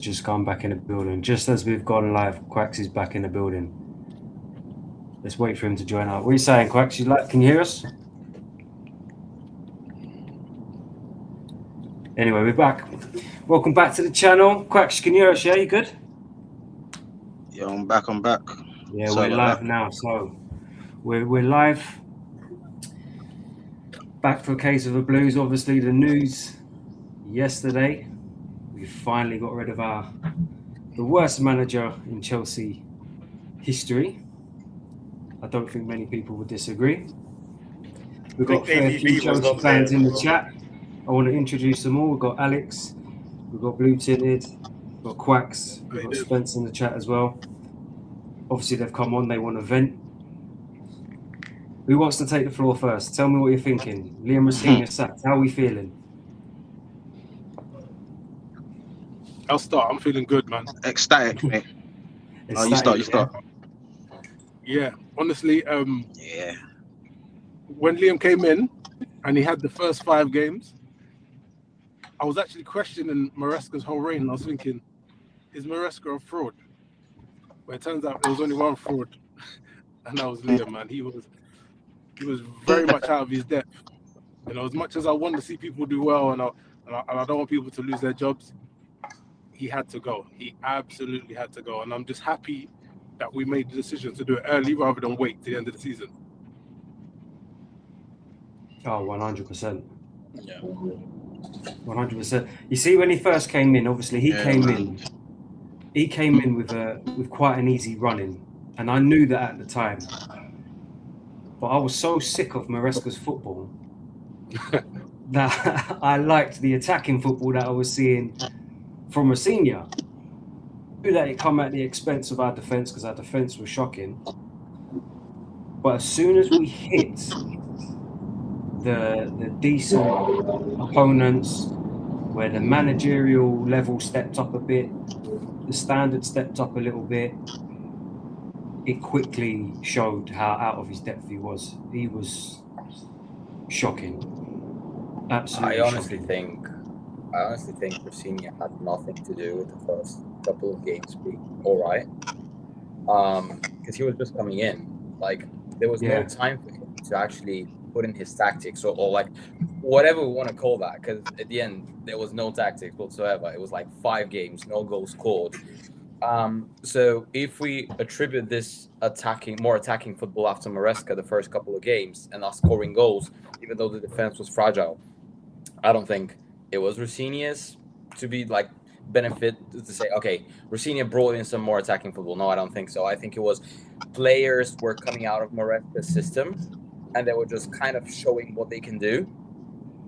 Just gone back in the building. Just as we've gone live, Quacks is back in the building. Let's wait for him to join up. What are you saying, Quacks? Can you hear us? Anyway, we're back. Welcome back to the channel. Quacks, can you hear us? Yeah, you good? Yeah, I'm back. Yeah, Sorry we're about live that. now. So we're live. Back for a case of the blues. Obviously, the news yesterday. We finally got rid of the worst manager in Chelsea history. I don't think many people would disagree. We've got a fair few Chelsea fans in the chat. I want to introduce them all. We've got Alex, we've got Blue Tinted, we've got Quacks, we've got Spence in the chat as well. Obviously, they've come on, they want to vent. Who wants to take the floor first? Tell me what you're thinking. Liam Rosenior sacked. How are we feeling? I'll start. I'm feeling good, man. Ecstatic, mate. You start. Yeah, honestly, Yeah. when Liam came in and he had the first 5 games, I was actually questioning Maresca's whole reign. I was thinking, is Maresca a fraud? But it turns out there was only one fraud, and that was Liam, man. He was very much out of his depth. You know, as much as I want to see people do well, and I don't want people to lose their jobs, he had to go. He absolutely had to go, and I'm just happy that we made the decision to do it early rather than wait to the end of the season. Oh, 100%. Yeah. 100%. You see, when he first came in, obviously he came in with quite an easy running, and I knew that at the time. But I was so sick of Maresca's football that I liked the attacking football that I was seeing from Rosenior. I knew that it come at the expense of our defence because our defence was shocking. But as soon as we hit the decent opponents, where the managerial level stepped up a bit, the standard stepped up a little bit, it quickly showed how out of his depth he was. He was shocking. Absolutely. I honestly think Rosenior had nothing to do with the first couple of games being all right. Because he was just coming in. Like, there was no time for him to actually put in his tactics or like whatever we want to call that. Because at the end, there was no tactics whatsoever. It was like 5 games, no goals scored. So if we attribute this more attacking football after Maresca the first couple of games and us scoring goals, even though the defense was fragile, I don't think it was Rosenior's to be like benefit to say, okay, Rosenior brought in some more attacking football. No, I don't think so. I think it was players were coming out of Maresca's system and they were just kind of showing what they can do.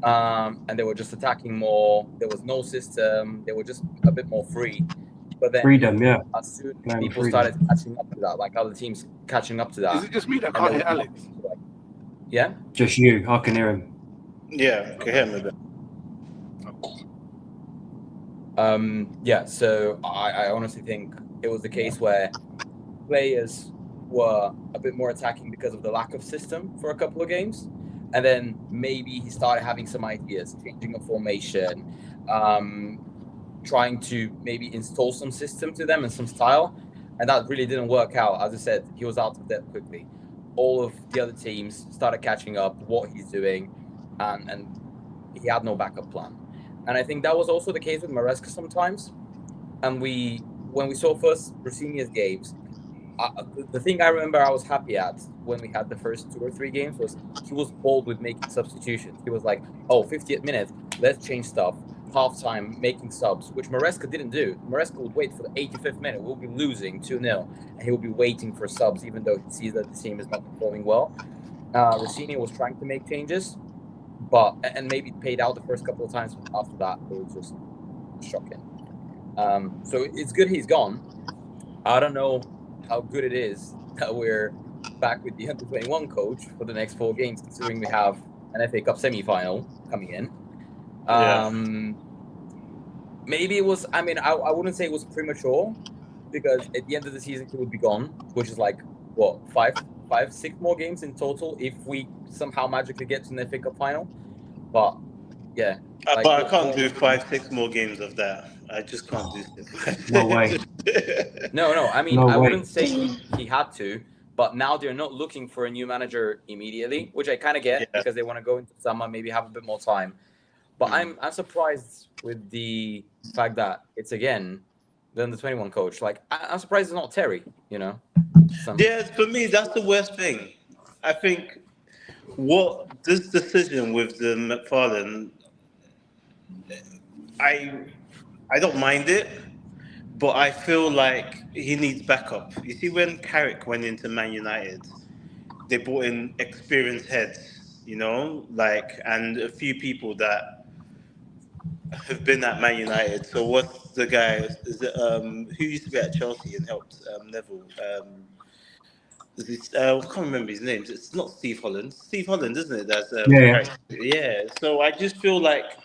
And they were just attacking more. There was no system. They were just a bit more free. But then freedom, as soon as people started catching up to that, like other teams catching up to that. Is it just me that can't hear Alex? Yeah? Just you. I can hear him. Yeah, I can hear him a bit. Yeah, so I honestly think it was the case where players were a bit more attacking because of the lack of system for a couple of games. And then maybe he started having some ideas, changing a formation, trying to maybe install some system to them and some style. And that really didn't work out. As I said, he was out of depth quickly. All of the other teams started catching up what he's doing, and he had no backup plan. And I think that was also the case with Maresca sometimes. And when we saw first Rosenior's games, the thing I remember I was happy at when we had the first 2 or 3 games was he was bold with making substitutions. He was like, 50th minute, let's change stuff. Halftime, making subs, which Maresca didn't do. Maresca would wait for the 85th minute. We'll be losing 2-0, and he will be waiting for subs, even though he sees that the team is not performing well. Rosenior was trying to make changes, and maybe it paid out the first couple of times. But after that, it was just shocking. So it's good he's gone. I don't know how good it is that we're back with the under-21 coach for the next 4 games, considering we have an FA Cup semi-final coming in. Maybe it was, I wouldn't say it was premature, because at the end of the season he would be gone, which is like, what, 5-6 more games in total if we somehow magically get to the FA Cup final. But yeah. But I can't do 5-6 more games of that. I just can't do it. No way. No. I mean, No I way. wouldn't say he had to, but now they're not looking for a new manager immediately, which I kind of get because they want to go into summer, maybe have a bit more time. But I'm surprised with the fact that it's again the 21 coach. Like I'm surprised it's not Terry. You know. Yeah, for me, that's the worst thing. I think what this decision with the McFarlane, I don't mind it, but I feel like he needs backup. You see, when Carrick went into Man United, they brought in experienced heads, and a few people that have been at Man United. So what's the guy? Is it who used to be at Chelsea and helped Neville? I can't remember his name. It's not Steve Holland. Steve Holland, isn't it? That's yeah. So I just feel like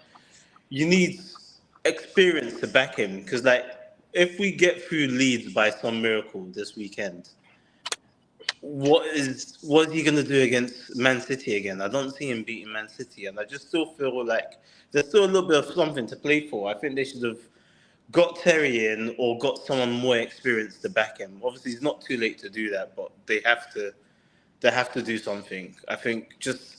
you need experience to back him because, like, if we get through Leeds by some miracle this weekend, what is he going to do against Man City again? I don't see him beating Man City, and I just still feel like there's still a little bit of something to play for. I think they should have got Terry in or got someone more experienced to back him. Obviously, it's not too late to do that, but they have to do something. I think just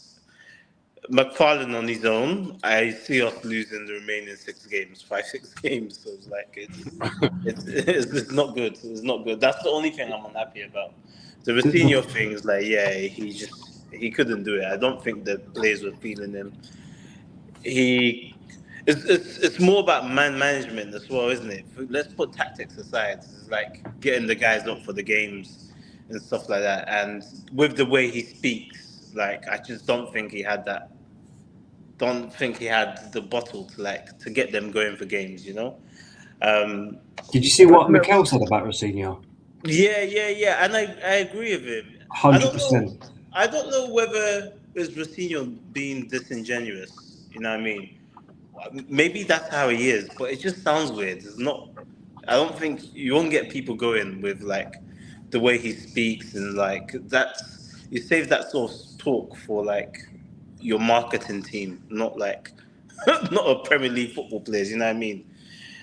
McFarlane on his own, I see us losing the remaining 6 games. So it's like it's not good. It's not good. That's the only thing I'm unhappy about. The Rosenior thing is like, he couldn't do it. I don't think the players were feeling him. It's more about man management as well, isn't it? Let's put tactics aside. It's like getting the guys up for the games and stuff like that. And with the way he speaks, like, I just don't think he had that. Don't think he had the bottle to get them going for games. Did you see what Mikel said about Rosenior? Yeah, and I agree with him. 100%. I don't know whether it's Rosenior being disingenuous. You know what I mean? Maybe that's how he is, but it just sounds weird. It's not. I don't think you won't get people going with like the way he speaks and like that's. You save that sort of talk for like your marketing team, not a Premier League football players. You know what I mean?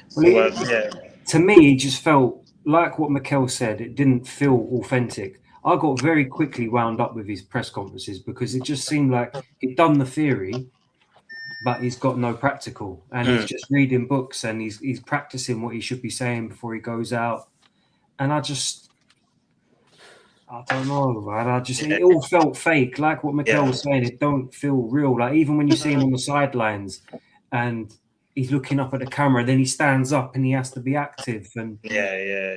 So to me, it just felt like what Mikel said. It didn't feel authentic. I got very quickly wound up with his press conferences because it just seemed like he'd done the theory, but he's got no practical, and he's just reading books and he's practicing what he should be saying before he goes out. And I don't know, man. It all felt fake. Like what Mikel was saying, it don't feel real. Like even when you see him on the sidelines and he's looking up at the camera, then he stands up and he has to be active. And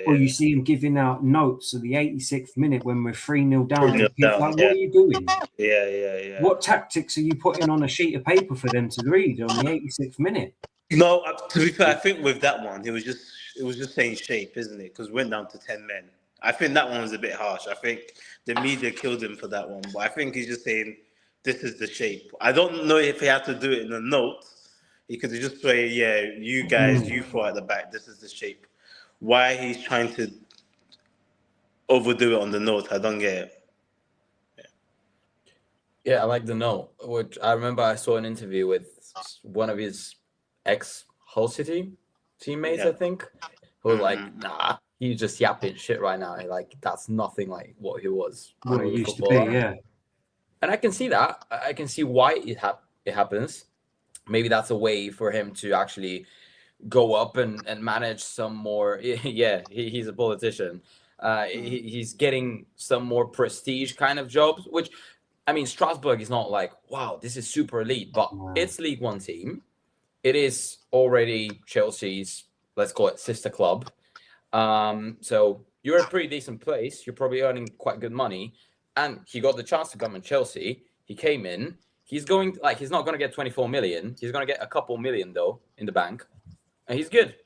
or you see him giving out notes at the 86th minute when we're 3-0 down. What are you doing? Yeah. What tactics are you putting on a sheet of paper for them to read on the 86th minute? No, to be fair, I think with that one, it was just saying shape, isn't it? Because we went down to 10 men. I think that one was a bit harsh. I think the media killed him for that one. But I think he's just saying, this is the shape. I don't know if he had to do it in a note. He could have just say, you guys, you four at the back, this is the shape. Why he's trying to overdo it on the note, I don't get it. Yeah, I like the note, which I remember I saw an interview with one of his ex-Hull City teammates, I think, who was like, nah, he's just yapping shit right now. Like, that's nothing like what he was. What he used to be, yeah. And I can see that. I can see why it happens. Maybe that's a way for him to actually go up and manage some more. Yeah, he's a politician. He's getting some more prestige kind of jobs, which, I mean, Strasbourg is not like, wow, this is super elite, but it's League One team. It is already Chelsea's, let's call it, sister club. So you're in a pretty decent place. You're probably earning quite good money. And he got the chance to come in Chelsea. He came in. He's not going to get 24 million. He's going to get a couple million, though, in the bank. And he's good.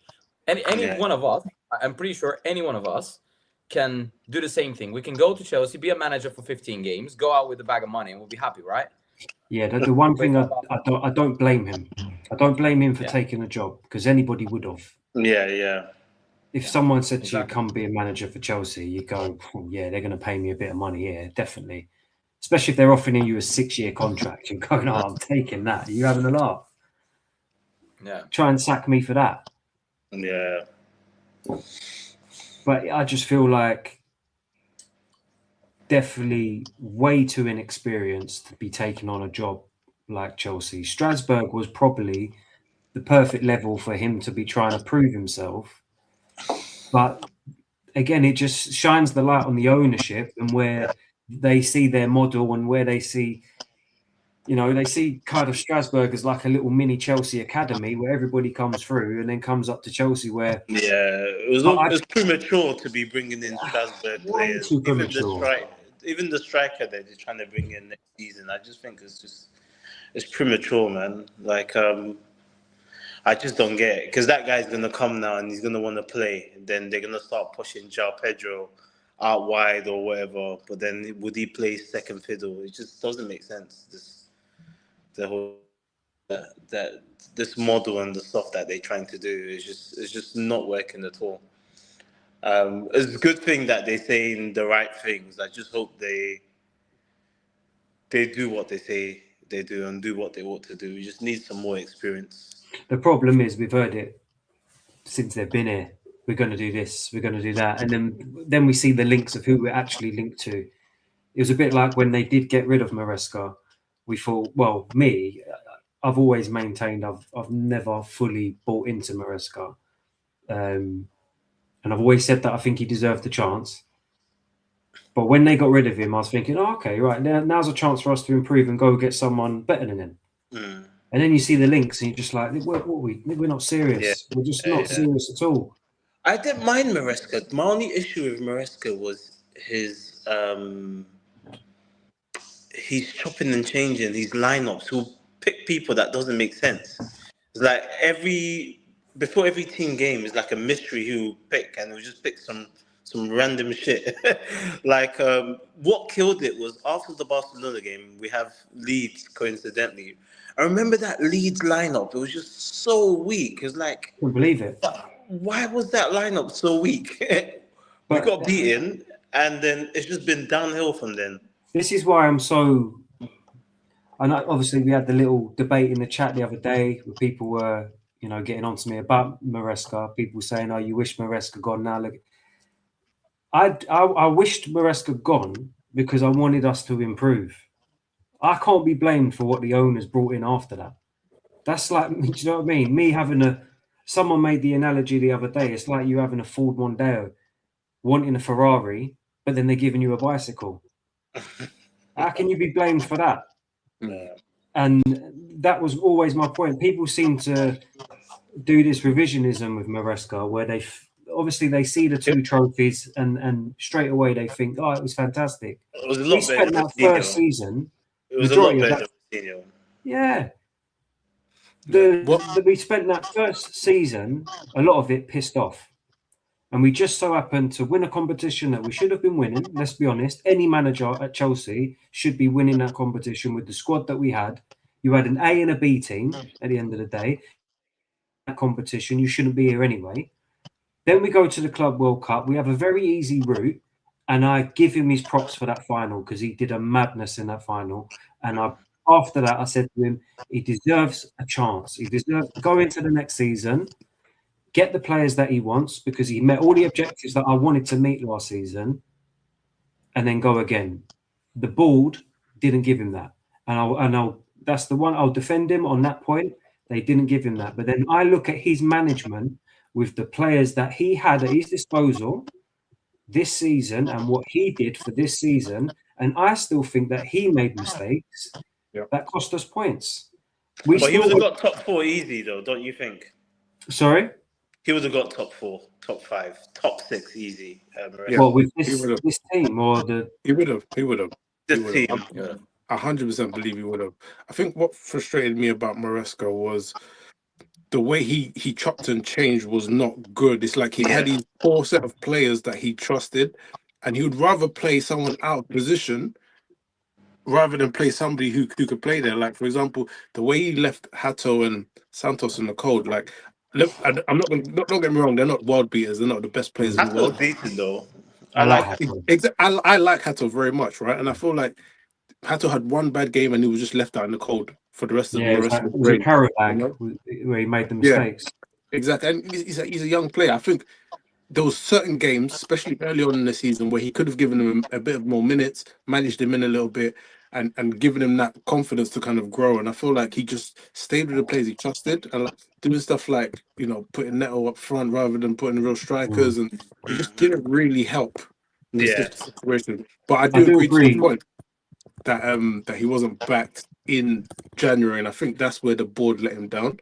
Any one of us, I'm pretty sure any one of us can do the same thing. We can go to Chelsea, be a manager for 15 games, go out with a bag of money, and we'll be happy, right? Yeah, the one thing I don't blame him. I don't blame him for taking the job because anybody would have. Yeah. If someone said to you, come be a manager for Chelsea, you go, they're going to pay me a bit of money. Yeah, definitely. Especially if they're offering you a 6-year contract. You're going, I'm taking that. Are you having a laugh? Yeah. Try and sack me for that. Yeah. But I just feel like definitely way too inexperienced to be taking on a job like Chelsea. Strasbourg was probably the perfect level for him to be trying to prove himself. But again, it just shines the light on the ownership and where they see their model and where they see, they see kind of Strasbourg as like a little mini Chelsea academy where everybody comes through and then comes up to Chelsea where... Yeah, it was premature to be bringing in Strasbourg players. Too premature. Even the striker they're trying to bring in next season, I just think it's premature, man. Like, I just don't get it because that guy's gonna come now and he's gonna want to play. And then they're gonna start pushing João Pedro out wide or whatever. But then would he play second fiddle? It just doesn't make sense. The whole this model and the stuff that they're trying to do is just not working at all. It's a good thing that they're saying the right things. I just hope they do what they say they do and do what they ought to do. We just need some more experience. The problem is we've heard it since they've been here. We're going to do this, we're going to do that. And then we see the links of who we're actually linked to. It was a bit like when they did get rid of Maresca. We thought, well, I've always maintained I've never fully bought into Maresca. And I've always said that I think he deserved the chance. But when they got rid of him, I was thinking, oh, okay, right, now's a chance for us to improve and go get someone better than him. Mm. And then you see the links and you're just like, we're not serious. Yeah. We're just not serious at all. I didn't mind Maresca. My only issue with Maresca was his chopping and changing his lineups. He'll pick people that doesn't make sense. It's like before every team game is like a mystery who pick, and he'll just pick some random shit. Like what killed it was after the Barcelona game, we have Leeds coincidentally. I remember that Leeds lineup. It was just so weak. It's like, I couldn't believe it. Why was that lineup so weak? We got beaten, and then it's just been downhill from then. This is why I'm so... I know, obviously, we had the little debate in the chat the other day where people were, getting on to me about Maresca. People saying, "Oh, you wish Maresca gone now." Look, I wished Maresca gone because I wanted us to improve. I can't be blamed for what the owners brought in after that. That's like, do you know what I mean? Me having someone made the analogy the other day. It's like you having a Ford Mondeo, wanting a Ferrari, but then they're giving you a bicycle. How can you be blamed for that? Yeah. And that was always my point. People seem to do this revisionism with Maresca, where they see the 2 trophies and straight away they think, oh, it was fantastic. It was a lot better than that first season. It was a lot better than Rosenior. Yeah. We spent that first season, a lot of it pissed off. And we just so happened to win a competition that we should have been winning. Let's be honest. Any manager at Chelsea should be winning that competition with the squad that we had. You had an A and a B team at the end of the day. That competition, you shouldn't be here anyway. Then we go to the Club World Cup. We have a very easy route. And I give him his props for that final because he did a madness in that final. And after that, I said to him, he deserves a chance. He deserves to go into the next season, get the players that he wants because he met all the objectives that I wanted to meet last season, and then go again. The board didn't give him that. And that's the one. I'll defend him on that point. They didn't give him that. But then I look at his management with the players that he had at his disposal this season and what he did for this season, and I still think that he made mistakes that cost us points. But he would have got top 4 easy, though, don't you think? Sorry? He would have got top 4, top 5, top 6 easy. Well, with this team or the... He would have. This team. 100% believe he would have. I think what frustrated me about Maresca was the way he chopped and changed was not good. It's like he had his 4 set of players that he trusted, and he would rather play someone out of position rather than play somebody who could play there. Like, for example, the way he left Hato and Santos in the cold, like, look, I'm not going to... Don't get me wrong, they're not world beaters. They're not the best players in the world. Hato's decent, though. I like Hato. I like Hato very much, right? And I feel like Hato had one bad game and he was just left out in the cold for the rest of the it was a Karabag where he made the mistakes. Exactly, and he's a young player. I think there was certain games, especially early on in the season, where he could have given him a bit of more minutes, managed him in a little bit, and given him that confidence to kind of grow. And I feel like he just stayed with the players he trusted, and like doing stuff like putting Neto up front rather than putting real strikers, and it just didn't really help the situation. But I do agree to your point that he wasn't backed in January, and I think that's where the board let him down.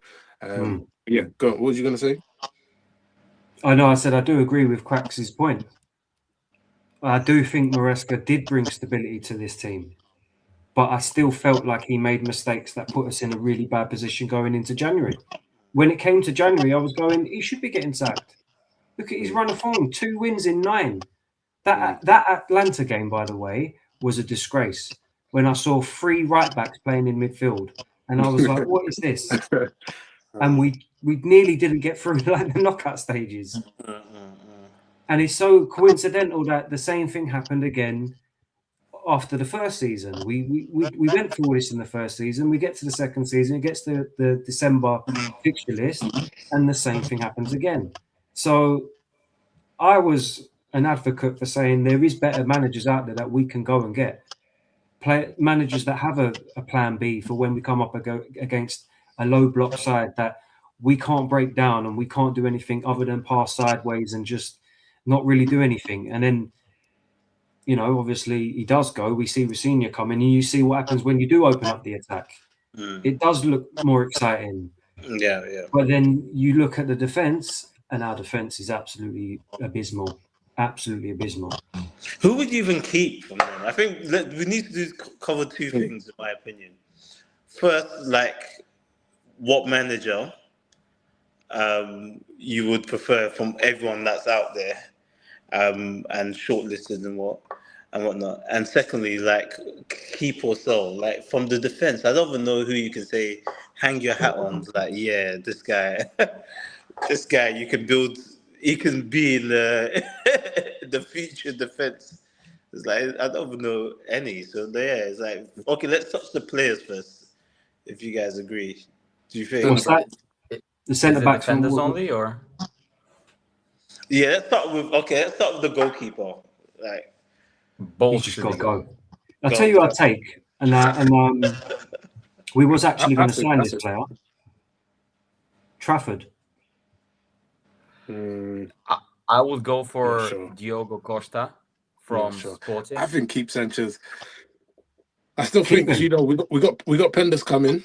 Yeah, go on. What was you going to say? I know. I said I do agree with Crax's point. I do think Maresca did bring stability to this team, but I still felt like he made mistakes that put us in a really bad position going into January. When it came to January, I was going, he should be getting sacked. Look at his run of form, 2 wins in 9. That Atlanta game, by the way, was a disgrace. When I saw 3 right backs playing in midfield, and I was like, "What is this?" And we nearly didn't get through like the knockout stages. And it's so coincidental that the same thing happened again after the first season. We went through all this in the first season. We get to the second season, it gets to the December fixture list, and the same thing happens again. So I was an advocate for saying there is better managers out there that we can go and get. Managers that have a plan B for when we come up against a low block side that we can't break down and we can't do anything other than pass sideways and just not really do anything. And then, obviously he does go. We see Rosenior coming, and you see what happens when you do open up the attack. It does look more exciting. Yeah. But then you look at the defense, and our defense is absolutely abysmal. Absolutely abysmal. Who would you even keep from them? I think we need to cover 2 things, in my opinion. First, like, what manager you would prefer from everyone that's out there, and shortlisted and whatnot. And secondly, like, keep or sell. Like, from the defense, I don't even know who you can say hang your hat on. Like, yeah, this guy, you can build. He can be in the future defense. It's like I don't even know any. So yeah, it's like, okay, let's touch the players first. If you guys agree, do you think? What's that? The centre backs defenders only, or? Yeah, let's start with the goalkeeper. Like, he's just got to go. I'll tell you our take, and we was actually going to sign this player, Trafford. I would go for Diogo Costa from Sporting. I think keep Sanchez. I still think we got Penders coming.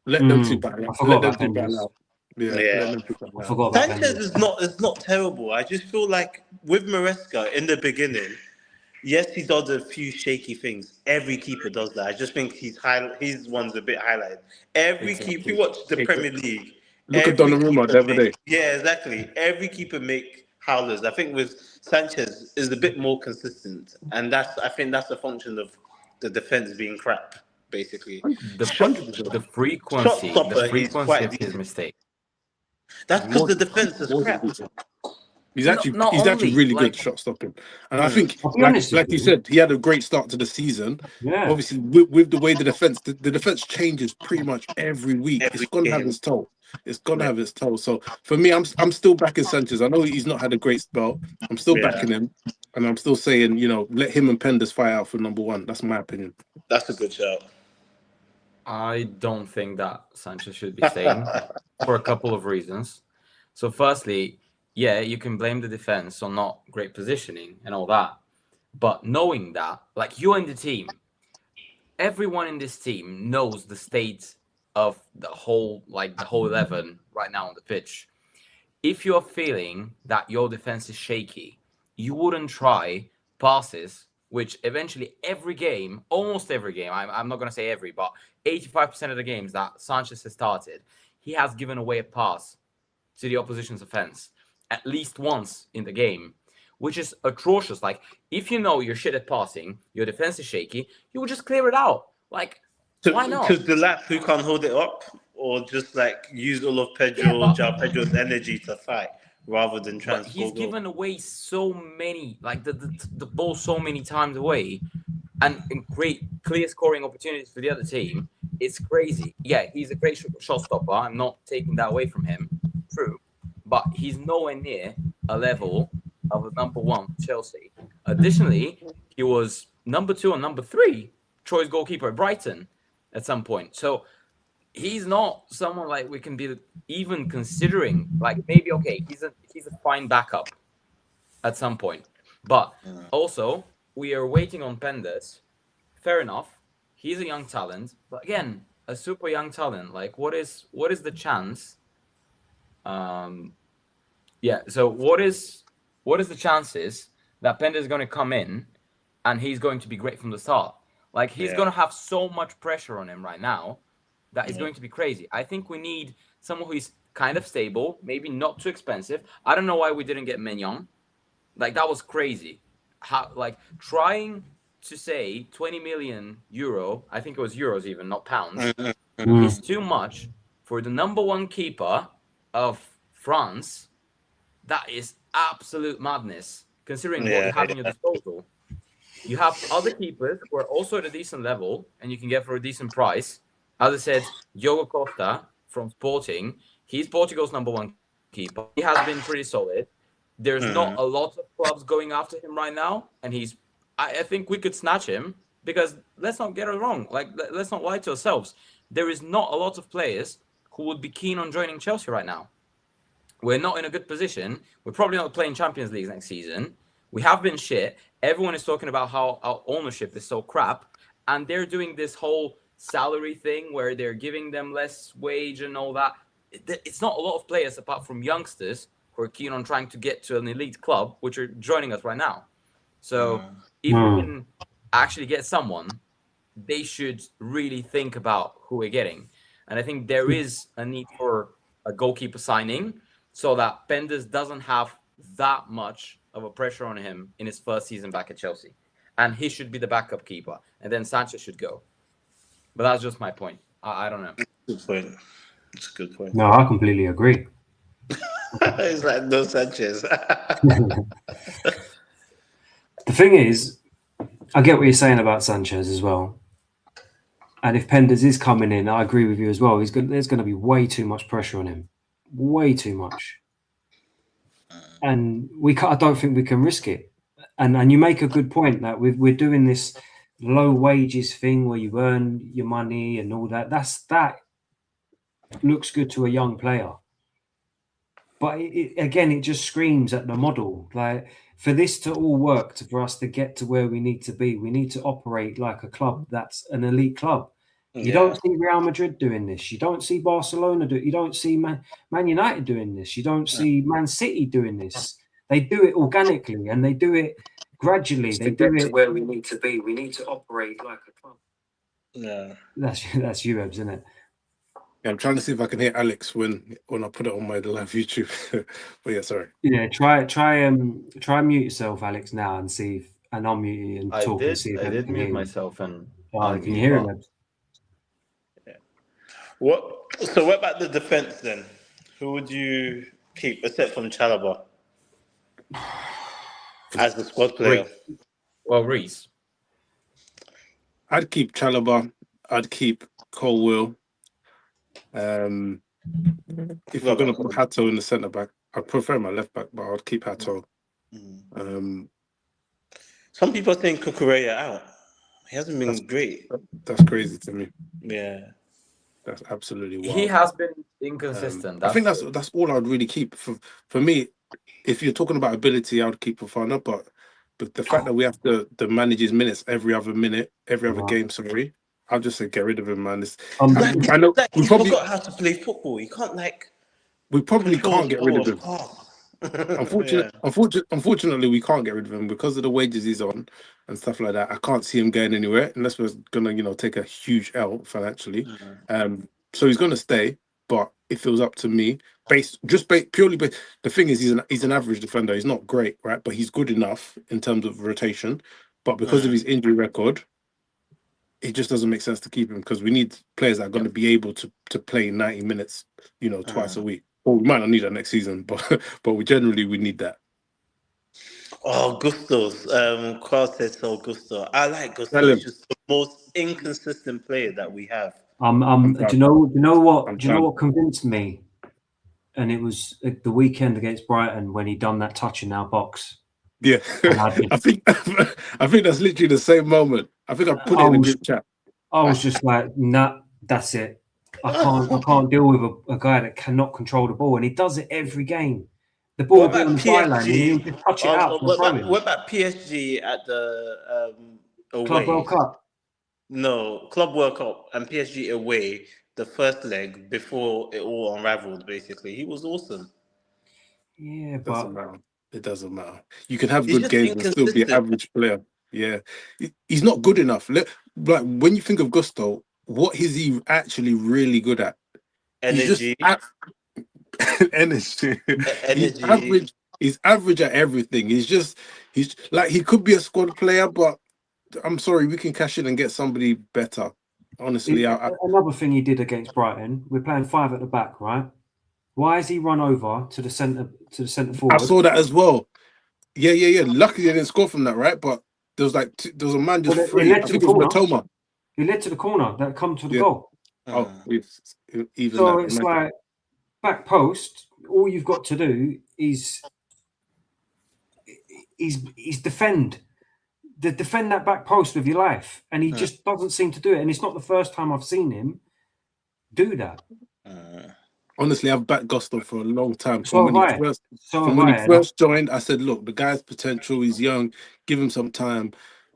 Let them 2 battle out. Let them 2 battle out. Yeah. I forgot about Sanchez is not terrible. I just feel like with Maresca in the beginning, yes, he does a few shaky things. Every keeper does that. I just think his one's a bit highlighted. Every keeper, if you watch the Premier League, look at Donnarumma the other day. Yeah, exactly. Every keeper make howlers. I think with Sanchez is a bit more consistent, and I think that's a function of the defense being crap, basically. The frequency of his mistake. That's because the defense is crap. He's actually really good shot stopping, and I think, like you said, he had a great start to the season. Yeah. Obviously, with the way the defense changes pretty much every week, it's gonna have its toll. It's gonna have its toll. So for me, I'm still backing Sanchez. I know he's not had a great spell. I'm still backing him, and I'm still saying, let him and Penders fight out for number 1. That's my opinion. That's a good shout. I don't think that Sanchez should be staying for a couple of reasons. So firstly, yeah, you can blame the defense on not great positioning and all that. But knowing that, like, you're in the team, everyone in this team knows the state of the whole 11 right now on the pitch. If you're feeling that your defense is shaky, you wouldn't try passes, which eventually almost every game, I'm not going to say every, but 85% of the games that Sanchez has started, he has given away a pass to the opposition's offense at least once in the game, which is atrocious. Like, if you know you're shit at passing, your defense is shaky, you would just clear it out. Like, why not? To the lap who can't hold it up, or just like use all of Pedro's energy to fight rather than try and score. He's given away so many, like the ball so many times away, and create clear scoring opportunities for the other team. it's crazy. Yeah, he's a great shot stopper. I'm not taking that away from him. True. But he's nowhere near a level of a number one for Chelsea. Additionally, he was number 2 and number 3 choice goalkeeper at Brighton at some point. So he's not someone like we can be even considering. Like maybe okay, he's a fine backup at some point. But also we are waiting on Pendes. Fair enough. He's a young talent, but again, a super young talent. Like, what is the chance? So what is the chances that Pendes is going to come in and he's going to be great from the start? Like, he's going to have so much pressure on him right now that is going to be crazy. I think we need someone who is kind of stable, maybe not too expensive. I don't know why we didn't get Mignon. Like, that was crazy. How, like, trying to say 20 million euro, I think it was euros even, not pounds, is too much for the number one keeper of France. That is absolute madness, considering what you have in your disposal. You have other keepers who are also at a decent level and you can get for a decent price. As I said, Diogo Costa from Sporting, he's Portugal's number one keeper. He has been pretty solid. There's not a lot of clubs going after him right now, and I think we could snatch him because let's not get it wrong. Like, let's not lie to ourselves. There is not a lot of players who would be keen on joining Chelsea right now. We're not in a good position. We're probably not playing Champions League next season. We have been shit. Everyone is talking about how our ownership is so crap, and they're doing this whole salary thing where they're giving them less wage and all that. It's not a lot of players apart from youngsters who are keen on trying to get to an elite club, which are joining us right now. So if we can actually get someone, they should really think about who we're getting. And I think there is a need for a goalkeeper signing so that Pendes doesn't have that much of a pressure on him in his first season back at Chelsea. And he should be the backup keeper. And then Sanchez should go. But that's just my point. I don't know. Good point. It's a good point. No, I completely agree. It's like no Sanchez. The thing is, I get what you're saying about Sanchez as well. And if Pendes is coming in, I agree with you as well. There's going to be way too much pressure on him. Way too much. And I don't think we can risk it. And you make a good point that we're doing this low wages thing where you earn your money and all that. That looks good to a young player. But it just screams at the model. Like, for this to all work, for us to get to where we need to be, we need to operate like a club that's an elite club. You don't see Real Madrid doing this. You don't see Barcelona do it. You don't see Man United doing this. You don't see Man City doing this. They do it organically and they do it gradually. They do it to where we need to be. We need to operate like a club. Yeah, that's you, Ebs, isn't it? Yeah, I'm trying to see if I can hear Alex when I put it on my live YouTube. But yeah, sorry. Yeah, try mute yourself, Alex, now and see if and unmute you and talk and see if I did mute myself and can you hear him, Ebs? So what about the defense then? Who would you keep except from Chalobah as the squad player? Well, Reece. I'd keep Chalobah. I'd keep Colwill. If we're going to put Hato in the centre back, I'd prefer my left back, but I'd keep Hato. Some people are saying Cucurella out. He hasn't been great. That's crazy to me. Yeah. That's absolutely wild. He has been inconsistent. I think that's all I'd really keep. For me, if you're talking about ability, I would keep Fofana, but the fact that we have to manage his minutes every other game, sorry, I'll just say get rid of him, man. I know we probably forgot how to play football. You can't we probably can't get rid of him. Unfortunately, we can't get rid of him because of the wages he's on and stuff like that. I can't see him going anywhere unless we're gonna, take a huge L financially. So he's gonna stay. But if it was up to me, purely, the thing is, he's an average defender. He's not great, right? But he's good enough in terms of rotation. But because of his injury record, it just doesn't make sense to keep him because we need players that are going to be able to play 90 minutes, twice a week. Well, we might not need that next season, but we need that. Oh, Gustos. Carl says so, Gusto. I like Gusto. He's just the most inconsistent player that we have. Do you know what? I'm Do you know done. what convinced me? And it was the weekend against Brighton when he done that touch in our box. Yeah, And I think that's literally the same moment. I think I put it in the group chat. I was just like, nah, that's it. I can't deal with a guy that cannot control the ball, and he does it every game. The ball will What be on about the byline, and he'll PSG? just touch it out for throwing. What about PSG at the Club away? World Cup. No, Club World Cup and PSG away, the first leg before it all unraveled, basically. He was awesome. Yeah, It but doesn't matter. It doesn't matter. You can have He's good just games and still be an inconsistent. average player. Yeah. He's not good enough. Like when you think of Gusto, what is he actually really good at? He's just Energy. energy. He's Energy. average. He's average at everything. He's like he could be a squad player, but I'm sorry, we can cash in and get somebody better. Honestly, another thing he did against Brighton, we're playing 5 at the back, right? Why has he run over to the centre forward? I saw that as well. Yeah. Luckily, they didn't score from that, right? But there was a man just free. I think it was Matoma. He led to the corner that come to the goal. Oh, even so that. it's like back post. All you've got to do is defend. Defend that back post with your life, and he just doesn't seem to do it. And it's not the first time I've seen him do that. Honestly, I've backed Gusto for a long time. When he first joined, I said, look, the guy's potential, he's young, give him some time.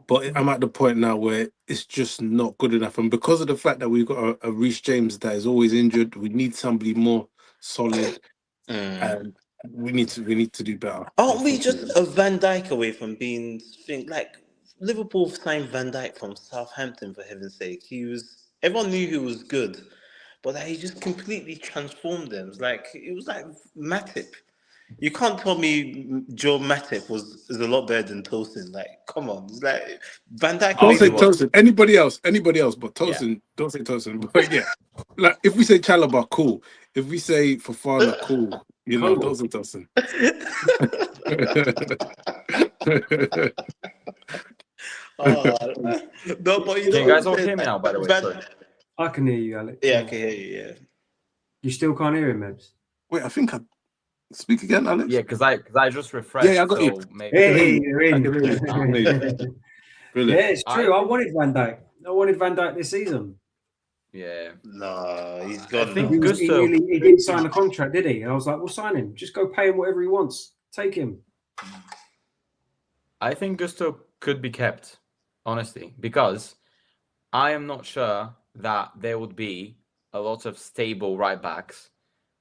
But I'm at the point now where it's just not good enough. And because of the fact that we've got a Reece James that is always injured, we need somebody more solid. And we need to do better. Aren't we just a Van Dijk away from being like Liverpool signed Van Dijk from Southampton, for heaven's sake? Everyone knew he was good, but he just completely transformed them. It was like Matip. You can't tell me Joe Matip is a lot better than Tosin. Like, come on, it's like Van Dijk. Don't say Tosin. Anybody else, but Tosin. Yeah. Don't say Tosin. But yeah, like if we say Chalobah, cool. If we say Fofana, cool. You know, don't say Tosin. No, but you guys all hear me now, by the way? I can hear you, Alex. Yeah, I can hear you. Yeah. You still can't hear him, Mebs? Wait, I think I speak again, Alex. Yeah, because I just refreshed. Yeah, I got you. Hey, yeah, it's true. I wanted Van Dijk this season. Yeah. No, he's gone. I think Gusto, he didn't sign a contract, did he? And I was like, we'll sign him. Just go pay him whatever he wants. Take him. I think Gusto could be kept, honestly, because I am not sure that there would be a lot of stable right backs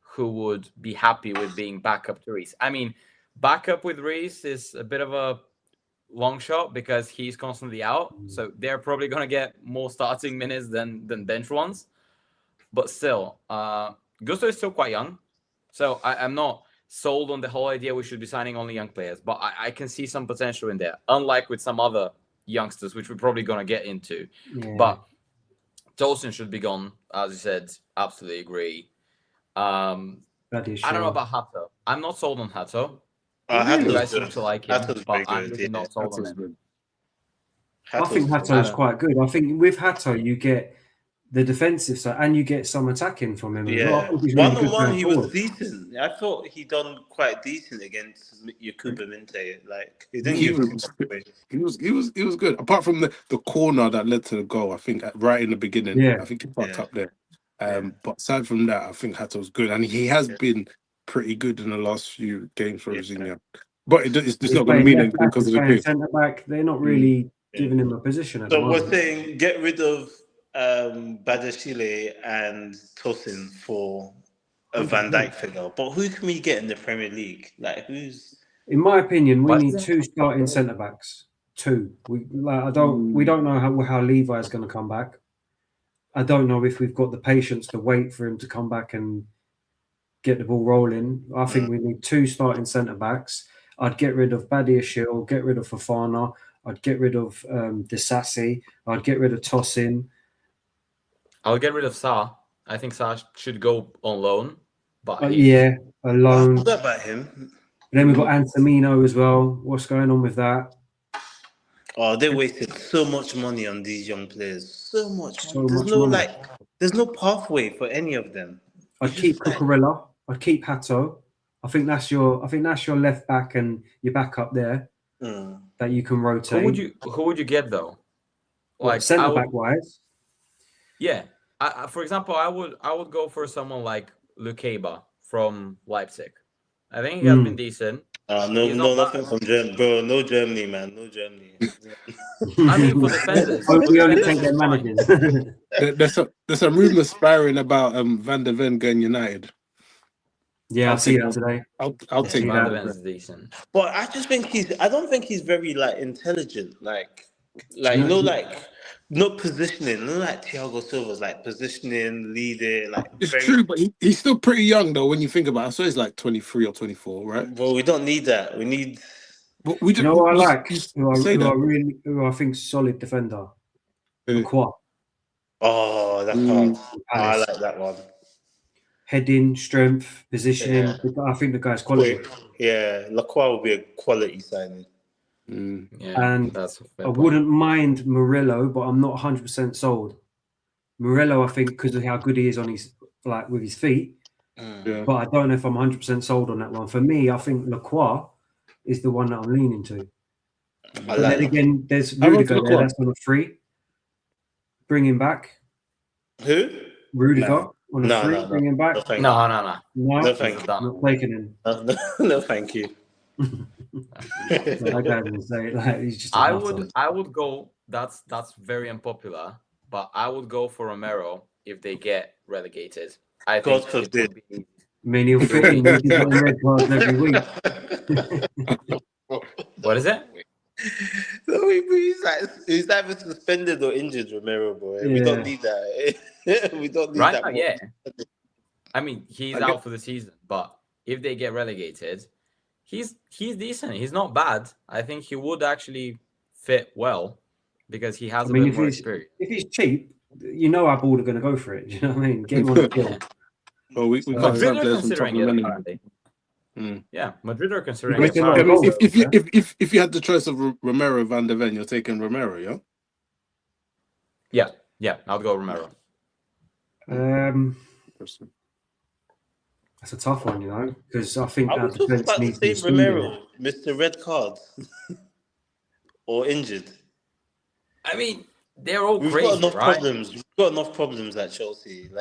who would be happy with being backup to Reece. I mean, backup with Reece is a bit of a long shot because he's constantly out. So they're probably going to get more starting minutes than bench ones. But still, Gusto is still quite young. So I'm not sold on the whole idea we should be signing only young players. But I can see some potential in there, unlike with some other youngsters, which we're probably going to get into. Yeah. But Tosin should be gone, as you said. Absolutely agree. I don't know about Hato. I'm not sold on Hato. You guys seem to like him, but I'm really not sold on him. I think Hato is quite good. I think with Hato, you get the defensive side and you get some attacking from him. Yeah, one-on-one, he was decent. I thought he done quite decent against Yakuba Minte. Like he was good. Apart from the corner that led to the goal, I think right in the beginning. I think he fucked up there. But aside from that, I think Hato's good, and he has been pretty good in the last few games for Rosenior. But it's not going to mean anything because of the game. Centre back, they're not really giving him a position at the moment. So we're saying get rid of Badashile and Tosin for a Van Dijk figure. But who can we get in the Premier League? Like who's? In my opinion, we need 2 starting centre backs. 2. We don't know how Levi's going to come back. I don't know if we've got the patience to wait for him to come back and get the ball rolling. I think we need 2 starting centre backs. I'd get rid of Badiashile, get rid of Fofana. I'd get rid of Disasi. I'd get rid of Tosin. I'll get rid of Sa. I think Sa should go on loan. But a loan. What about him? Then we've got Antamino as well. What's going on with that? Oh, they wasted so much money on these young players. So much So money. much money. There's no pathway for any of them. I'd keep Cucurella. I'd keep Hato. I think that's your left back and your backup there that you can rotate. Who would you get though? Like centre back wise? Yeah. For example, I would go for someone like Lukeba from Leipzig. I think he has been decent. Nothing from Germany, bro. No Germany, man. No Germany. I mean, for defenders, we only take their managers. There's some rumours spiraling about Van der Ven going United. Yeah, I'll see that today. I'll take Van der Ven's decent. But I just think I don't think he's very intelligent. Not positioning. Not like Thiago Silva's positioning, leading. It's true, but he's still pretty young though. When you think about it, so he's 23 or 24, right? Well, we don't need that. We need. But we just, you know what I like? Who I think solid defender. Lacroix. Oh, that's hard. I like that one. Heading, strength, positioning. Yeah. I think the guy's quality. Yeah, Lacroix will be a quality signing. Yeah, and I wouldn't mind Murillo, but I'm not 100% sold. Murillo, I think, because of how good he is on his with his feet. But I don't know if I'm 100% sold on that one. For me, I think Lacroix is the one that I'm leaning to. But then again, there's Rudiger there. That's on a free. Bring him back. Who? Rudiger on a free. Bring him back. No, thank you. Not taking him. No, thank you. I would go. That's very unpopular, but I would go for Romero if they get relegated. I think God forbid. I mean, he'll fit in. He's got red cards every week. What is it? He's either suspended or injured, Romero, boy. Yeah. We don't need that. We don't need that. Yeah. I mean, he's out for the season, but if they get relegated, he's decent. He's not bad. I think he would actually fit well because he has a bit more experience. If he's cheap, you know our board are going to go for it. Do you know what I mean? Get him on the field. Well, we can't Madrid are considering it. Yeah, Madrid are considering it. If you had the choice of Romero, Van der Ven, you're taking Romero, yeah? Yeah, I'll go Romero. That's a tough one, because I think that defense needs to be Romero, Mr. Red Card, or injured. I mean, they're all We've crazy, got enough right? problems. We've got enough problems at Chelsea.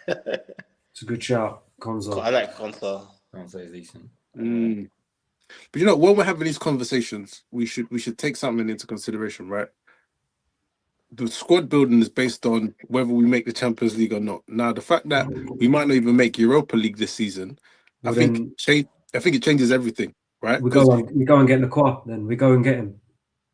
It's a good shout, Konza. I like Konza. Konza is decent. But when we're having these conversations, we should take something into consideration, right? The squad building is based on whether we make the Champions League or not. Now, the fact that we might not even make Europa League this season, I think it changes everything, right? We go and get Lacroix, then we go and get him.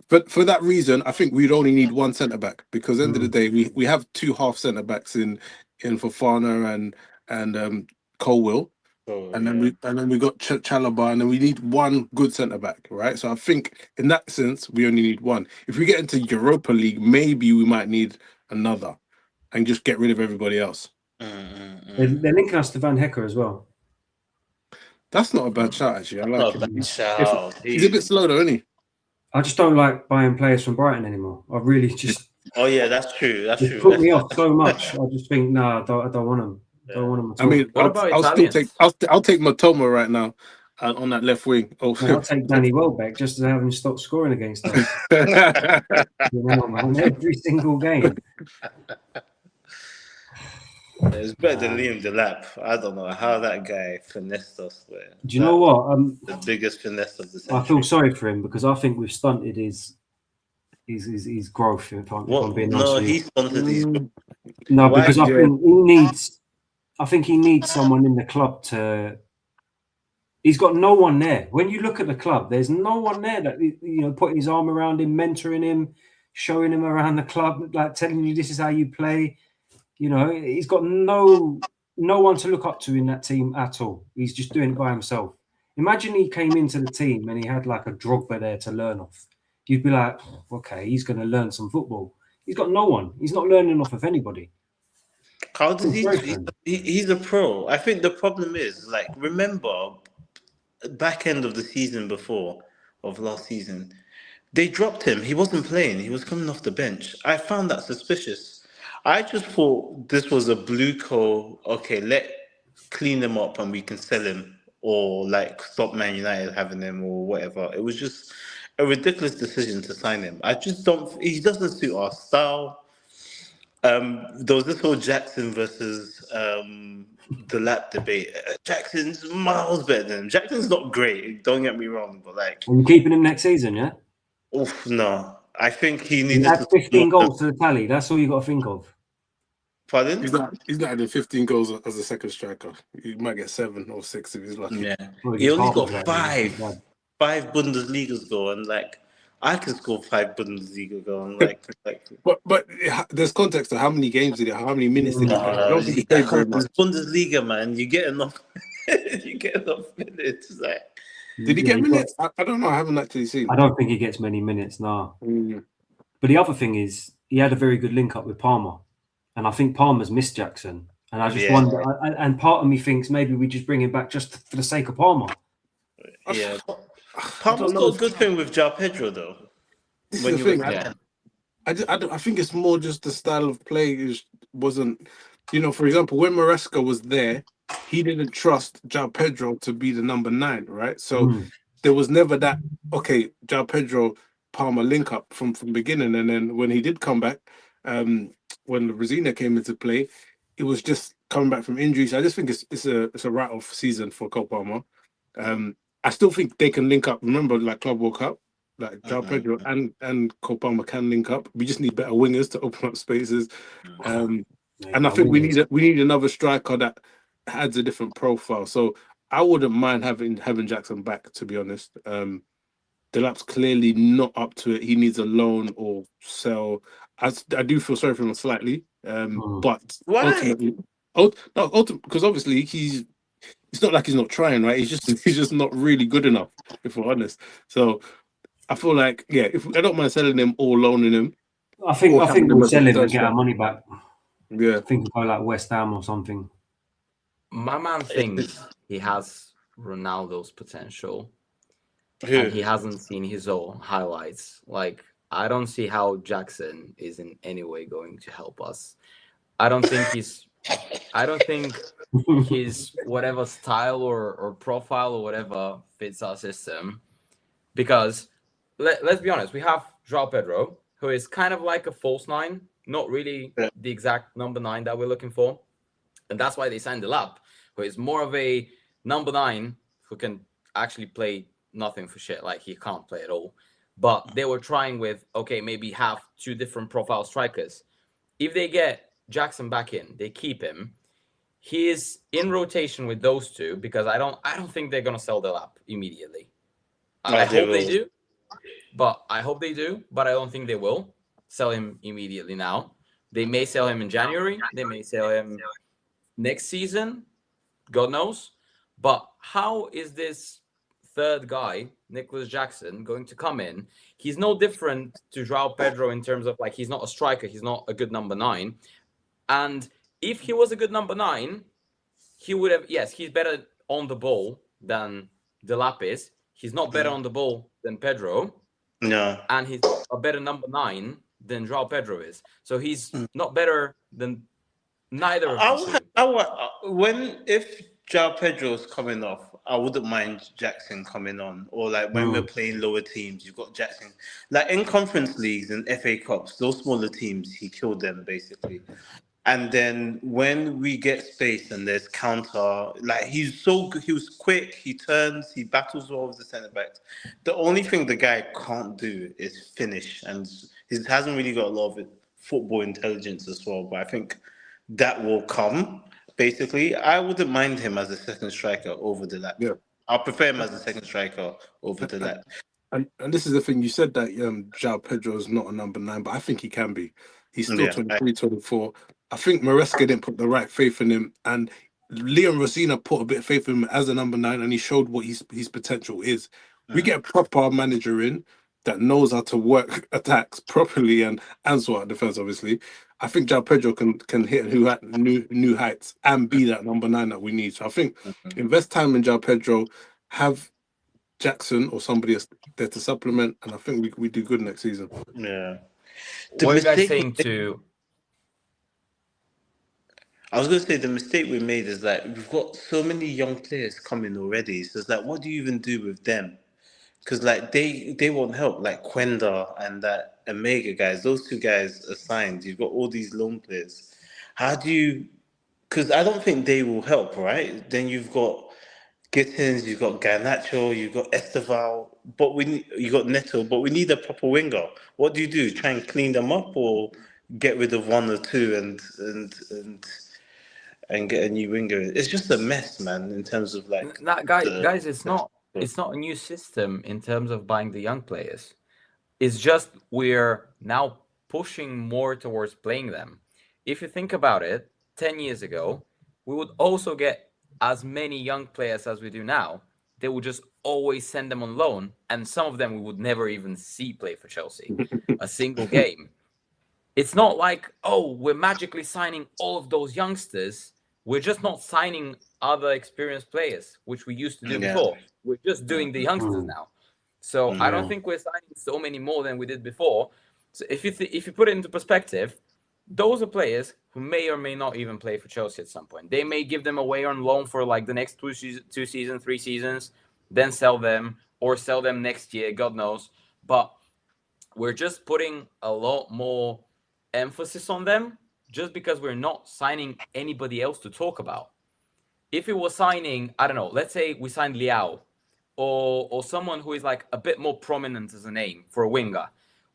But for that reason, I think we'd only need one centre back because at the end of the day, we have two half centre backs in Fofana and Colwill. And then we got Chalobah, and then we need one good centre back, right? So I think in that sense we only need one. If we get into Europa League, maybe we might need another, and just get rid of everybody else. They're linking us to Van Hecker as well. That's not a bad shout, actually. I like him. He's a bit slow though, isn't he? I just don't like buying players from Brighton anymore. I really just. Oh yeah, that's true. That's true. Put me off so much. I just think I don't want them. Don't want them at all. I mean, I'll take Matoma right now on that left wing. I'll take Danny Welbeck just to have him stop scoring against us. Man, every single game. It's better than Liam Delap. I don't know how that guy finessed us. Do you know what? The biggest finesse of the century. I feel sorry for him because I think we've stunted his growth. If I'm being honest, he stunted his growth. No, because I think he needs someone in the club to. He's got no one there. When you look at the club, there's no one there that putting his arm around him, mentoring him, showing him around the club, telling you this is how you play. He's got no one to look up to in that team at all. He's just doing it by himself. Imagine he came into the team and he had a Drogba there to learn off. You'd be like, okay, he's going to learn some football. He's got no one. He's not learning off of anybody. How does he's a pro. I think the problem is, remember, back end of the season of last season, They dropped him. He wasn't playing. He was coming off the bench. I found that suspicious. I just thought this was a blue coat. Okay, let clean him up and we can sell him, or like stop Man United having him or whatever. It was just a ridiculous decision to sign him. I just don't. He doesn't suit our style. There was this whole Jackson versus the lap debate. Jackson's miles better than him. Jackson's not great. Don't get me wrong, but like, Are you keeping him next season? Yeah. oof, no. I think he He needed had to 15 goals to the tally. That's all you got to think of. Pardon? He's not adding 15 goals as a second striker. He might get 7 or 6 if he's lucky. Yeah. Well, He only half got of that, five. yeah. 5 Bundesliga's goal, and like I can score 5 Bundesliga goal, and like But there's context to how many games did he, how many minutes did he play? I don't think he played very much. It's Bundesliga, man. You get enough. You get enough minutes. Like, Did he get minutes? I don't know. I haven't actually seen. I don't think he gets many minutes now. Mm. But the other thing is, he had a very good link up with Palmer, and I think Palmer's missed Jackson. And I just wonder. And part of me thinks maybe we just bring him back just for the sake of Palmer. yeah, Palmer's got a good thing with João Pedro though. This When is you the thing. were I think it's more just the style of play wasn't. For example, when Maresca was there, he didn't trust João Pedro to be the number 9, right? So there was never that. Okay, João Pedro Palmer link up from beginning, and then when he did come back, when Rosenior came into play, it was just coming back from injuries. I just think it's a write-off season for Cole Palmer. I still think they can link up. Remember, like Club World Cup, like João Pedro and Cole Palmer can link up. We just need better wingers to open up spaces. And I think we need another striker that adds a different profile. So I wouldn't mind having Jackson back, to be honest. Delap's clearly not up to it. He needs a loan or sell. I do feel sorry for him slightly, but Why? ultimately, because obviously it's not like he's not trying, right? He's just not really good enough, if we're honest. So I feel like, I don't mind selling him or loaning him. I think we'll sell him and get our money back. Yeah, I think we'll go like West Ham or something. My man thinks he has Ronaldo's potential. Who? And he hasn't seen his own highlights. Like, I don't see how Jackson is in any way going to help us. I don't think his whatever style or profile or whatever fits our system. Because let's be honest, we have João Pedro, who is kind of like a false 9, not really the exact number 9 that we're looking for. And that's why they signed Delap, who is more of a number 9 who can actually play nothing for shit. Like, he can't play at all. But they were trying with, okay, maybe have 2 different profile strikers. If they get Jackson back in, they keep him. He is in rotation with those 2 because I don't think they're gonna sell Delap immediately. I hope they do, but I don't think they will sell him immediately now. They may sell him in January. They may sell him next season. God knows. But how is this third guy, Nicholas Jackson, going to come in? He's no different to João Pedro in terms of, like, he's not a striker. He's not a good number 9. And if he was a good number 9, he would have, he's better on the ball than Delap is. He's not better on the ball than Pedro. No. And he's a better number 9 than João Pedro is. So he's not better than neither of them. If João Pedro's coming off, I wouldn't mind Jackson coming on. Or like when we're playing lower teams, you've got Jackson. Like in conference leagues and FA Cups, those smaller teams, he killed them basically. And then when we get space and there's counter, like he's so good, he was quick, he turns, he battles well with the centre backs. The only thing the guy can't do is finish, and he hasn't really got a lot of football intelligence as well. But I think that will come. Basically, I wouldn't mind him as a second striker over Delap. Yeah, I prefer him as a second striker over Delap. And this is the thing, you said that João Pedro is not a number 9, but I think he can be. He's still 23, 24. I think Maresca didn't put the right faith in him, and Liam Rosenior put a bit of faith in him as a number 9, and he showed what his potential is. We get a proper manager in that knows how to work attacks properly and sort out defense, obviously. I think João Pedro can hit new heights and be that number 9 that we need. So I think invest time in João Pedro, have Jackson or somebody else there to supplement, and I think we do good next season. Yeah. What are you guys saying to? I was going to say the mistake we made is that we've got so many young players coming already. So it's like, what do you even do with them? Because like they won't help. Like Quenda and that Omega guys, those two guys are signed. You've got all these loan players. How do you? Because I don't think they will help, right? Then you've got Gittins, you've got Garnacho, you've got Esteval, but you got Neto, but we need a proper winger. What do you do? Try and clean them up, or get rid of one or two and get a new winger? It's just a mess, man. In terms of like Guys, it's not a new system in terms of buying the young players. It's just we're now pushing more towards playing them. If you think about it, 10 years ago, we would also get as many young players as we do now. They would just always send them on loan, and some of them we would never even see play for Chelsea a single game. It's not like, oh, we're magically signing all of those youngsters. We're just not signing other experienced players, which we used to do before. We're just doing the youngsters now. So I don't think we're signing so many more than we did before. So if you put it into perspective, those are players who may or may not even play for Chelsea at some point. They may give them away on loan for like the next 2 seasons, 3 seasons, then sell them or sell them next year, God knows. But we're just putting a lot more emphasis on them just because we're not signing anybody else to talk about. If we were signing, I don't know, let's say we signed Liao or someone who is like a bit more prominent as a name for a winger,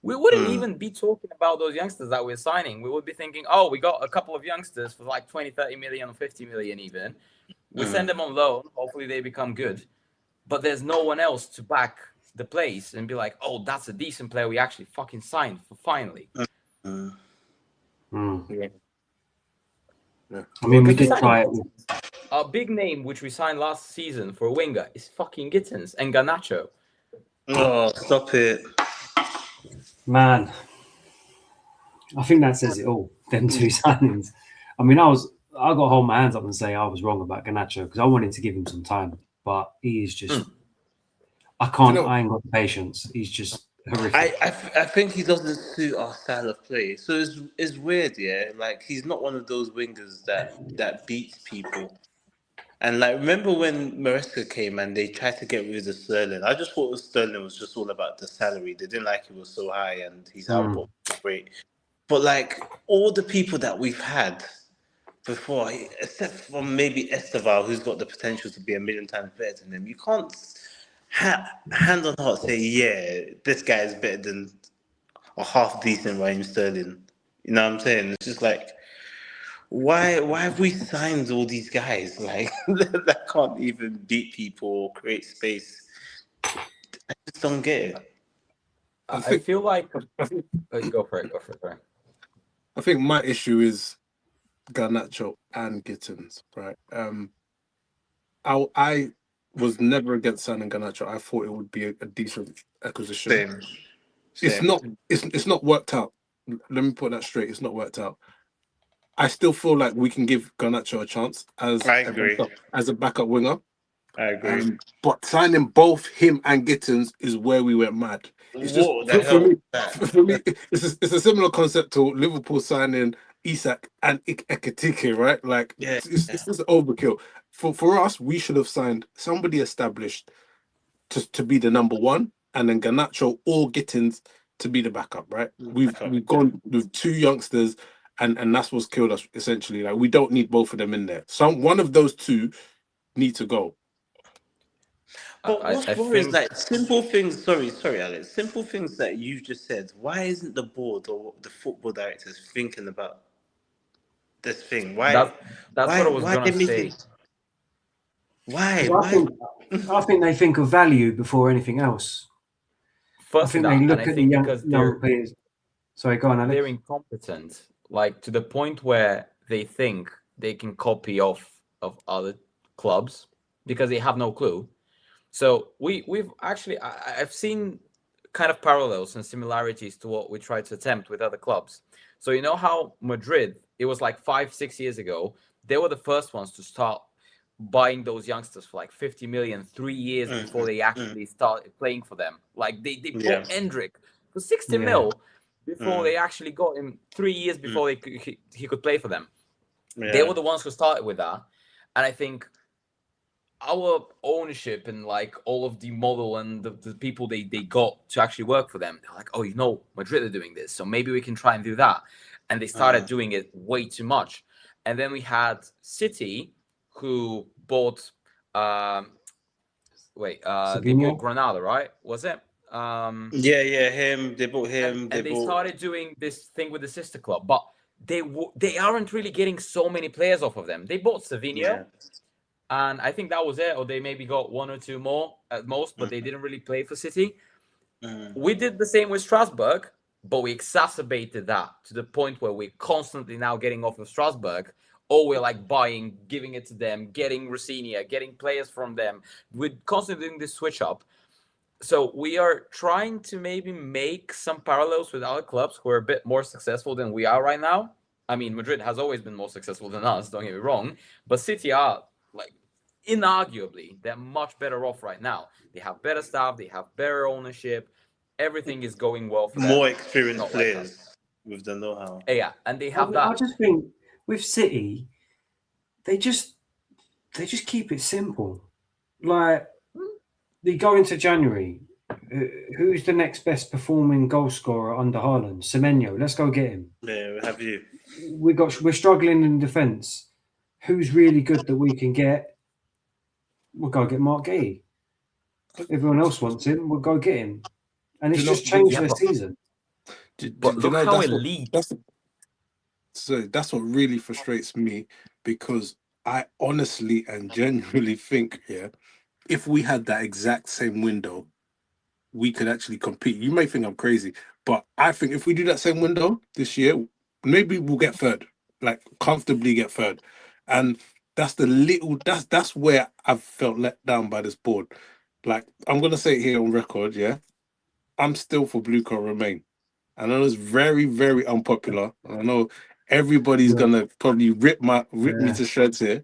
we wouldn't even be talking about those youngsters that we're signing. We would be thinking, oh, we got a couple of youngsters for like 20, 30 million or 50 million even. We send them on loan. Hopefully they become good. But there's no one else to back the place and be like, oh, that's a decent player we actually fucking signed for finally. Yeah. I mean, we did try it. Our big name, which we signed last season for a winger, is fucking Gittins and Garnacho. Oh, stop it. Man, I think that says it all, them 2 signings. I mean, I got to hold my hands up and say I was wrong about Garnacho because I wanted to give him some time, but he is just, I ain't got the patience. He's just horrific. I think he doesn't suit our style of play. So it's weird, yeah? Like, he's not one of those wingers that beats people. And like, remember when Maresca came and they tried to get rid of Sterling? I just thought Sterling was just all about the salary. They didn't like he was so high and his output was great. But like, all the people that we've had before, except for maybe Esteval, who's got the potential to be a million times better than him, you can't hand on heart say, yeah, this guy is better than a half decent Raheem Sterling. You know what I'm saying? It's just like, why have we signed all these guys like that can't even beat people or create space? I just don't get it. I feel like go for it. Right? I think my issue is Garnacho and Gittins, right? I was never against signing Garnacho. I thought it would be a decent acquisition. Same. It's not worked out. Let me put that straight. It's not worked out. I still feel like we can give Garnacho a chance as a backup winger. I agree. But signing both him and Gittins is where we went mad. It's just for me, it's a similar concept to Liverpool signing Isak and Ekitike, right? Like, it's just overkill. For us, we should have signed somebody established to be the number one, and then Garnacho or Gittins to be the backup, right? We've gone with 2 youngsters. And that's what's killed us essentially. Like, we don't need both of them in there. One of those 2 need to go. But what's wrong is like simple things. Sorry, Alex. Simple things that you just said. Why isn't the board or the football directors thinking about this thing? Why? That's what I was gonna say. Why? I think they think of value before anything else. First, I think they look at the young players. Sorry, go on, Alex. They're incompetent, like to the point where they think they can copy off of other clubs because they have no clue. So we've actually I've seen kind of parallels and similarities to what we tried to attempt with other clubs. So you know how Madrid, it was like 5-6 years ago, they were the first ones to start buying those youngsters for like 50 million 3 years before they actually started playing for them. Like they bought Endrick for 60 mil before they actually got him 3 years before he could play for them. They were the ones who started with that. And I think our ownership and like all of the model and the people they got to actually work for them, they're like, oh, you know, Madrid are doing this, so maybe we can try and do that. And they started doing it way too much. And then we had City, who bought they bought Granada, right? Was it? Him. They bought him. And they started doing this thing with the sister club, but they aren't really getting so many players off of them. They bought Savinho, and I think that was it, or they maybe got one or two more at most, but they didn't really play for City. We did the same with Strasbourg, but we exacerbated that to the point where we're constantly now getting off of Strasbourg, or we're like buying, giving it to them, getting Rosenior, getting players from them. We're constantly doing this switch up. So we are trying to maybe make some parallels with other clubs who are a bit more successful than we are right now. I mean, Madrid has always been more successful than us, don't get me wrong, but City are like inarguably, they're much better off right now. They have better staff, they have better ownership, everything is going well for them. More experienced players with the know-how. Yeah, and they have that. I just think with City, they just keep it simple. Like, they go into January. Who's the next best performing goal scorer under Haaland? Semenyo. Let's go get him. Yeah, have you? We're struggling in defence. Who's really good that we can get? We'll go get Mark Gay. Everyone else wants him. We'll go get him. And it's just changed their season. But look how it leads. So that's what really frustrates me, because I honestly and genuinely think, if we had that exact same window, we could actually compete. You may think I'm crazy, but I think if we do that same window this year, maybe we'll get third, like comfortably get third. And that's that's where I've felt let down by this board. Like, I'm going to say it here on record, I'm still for blue card remain. I know it's very, very unpopular. I know everybody's going to probably rip me to shreds here.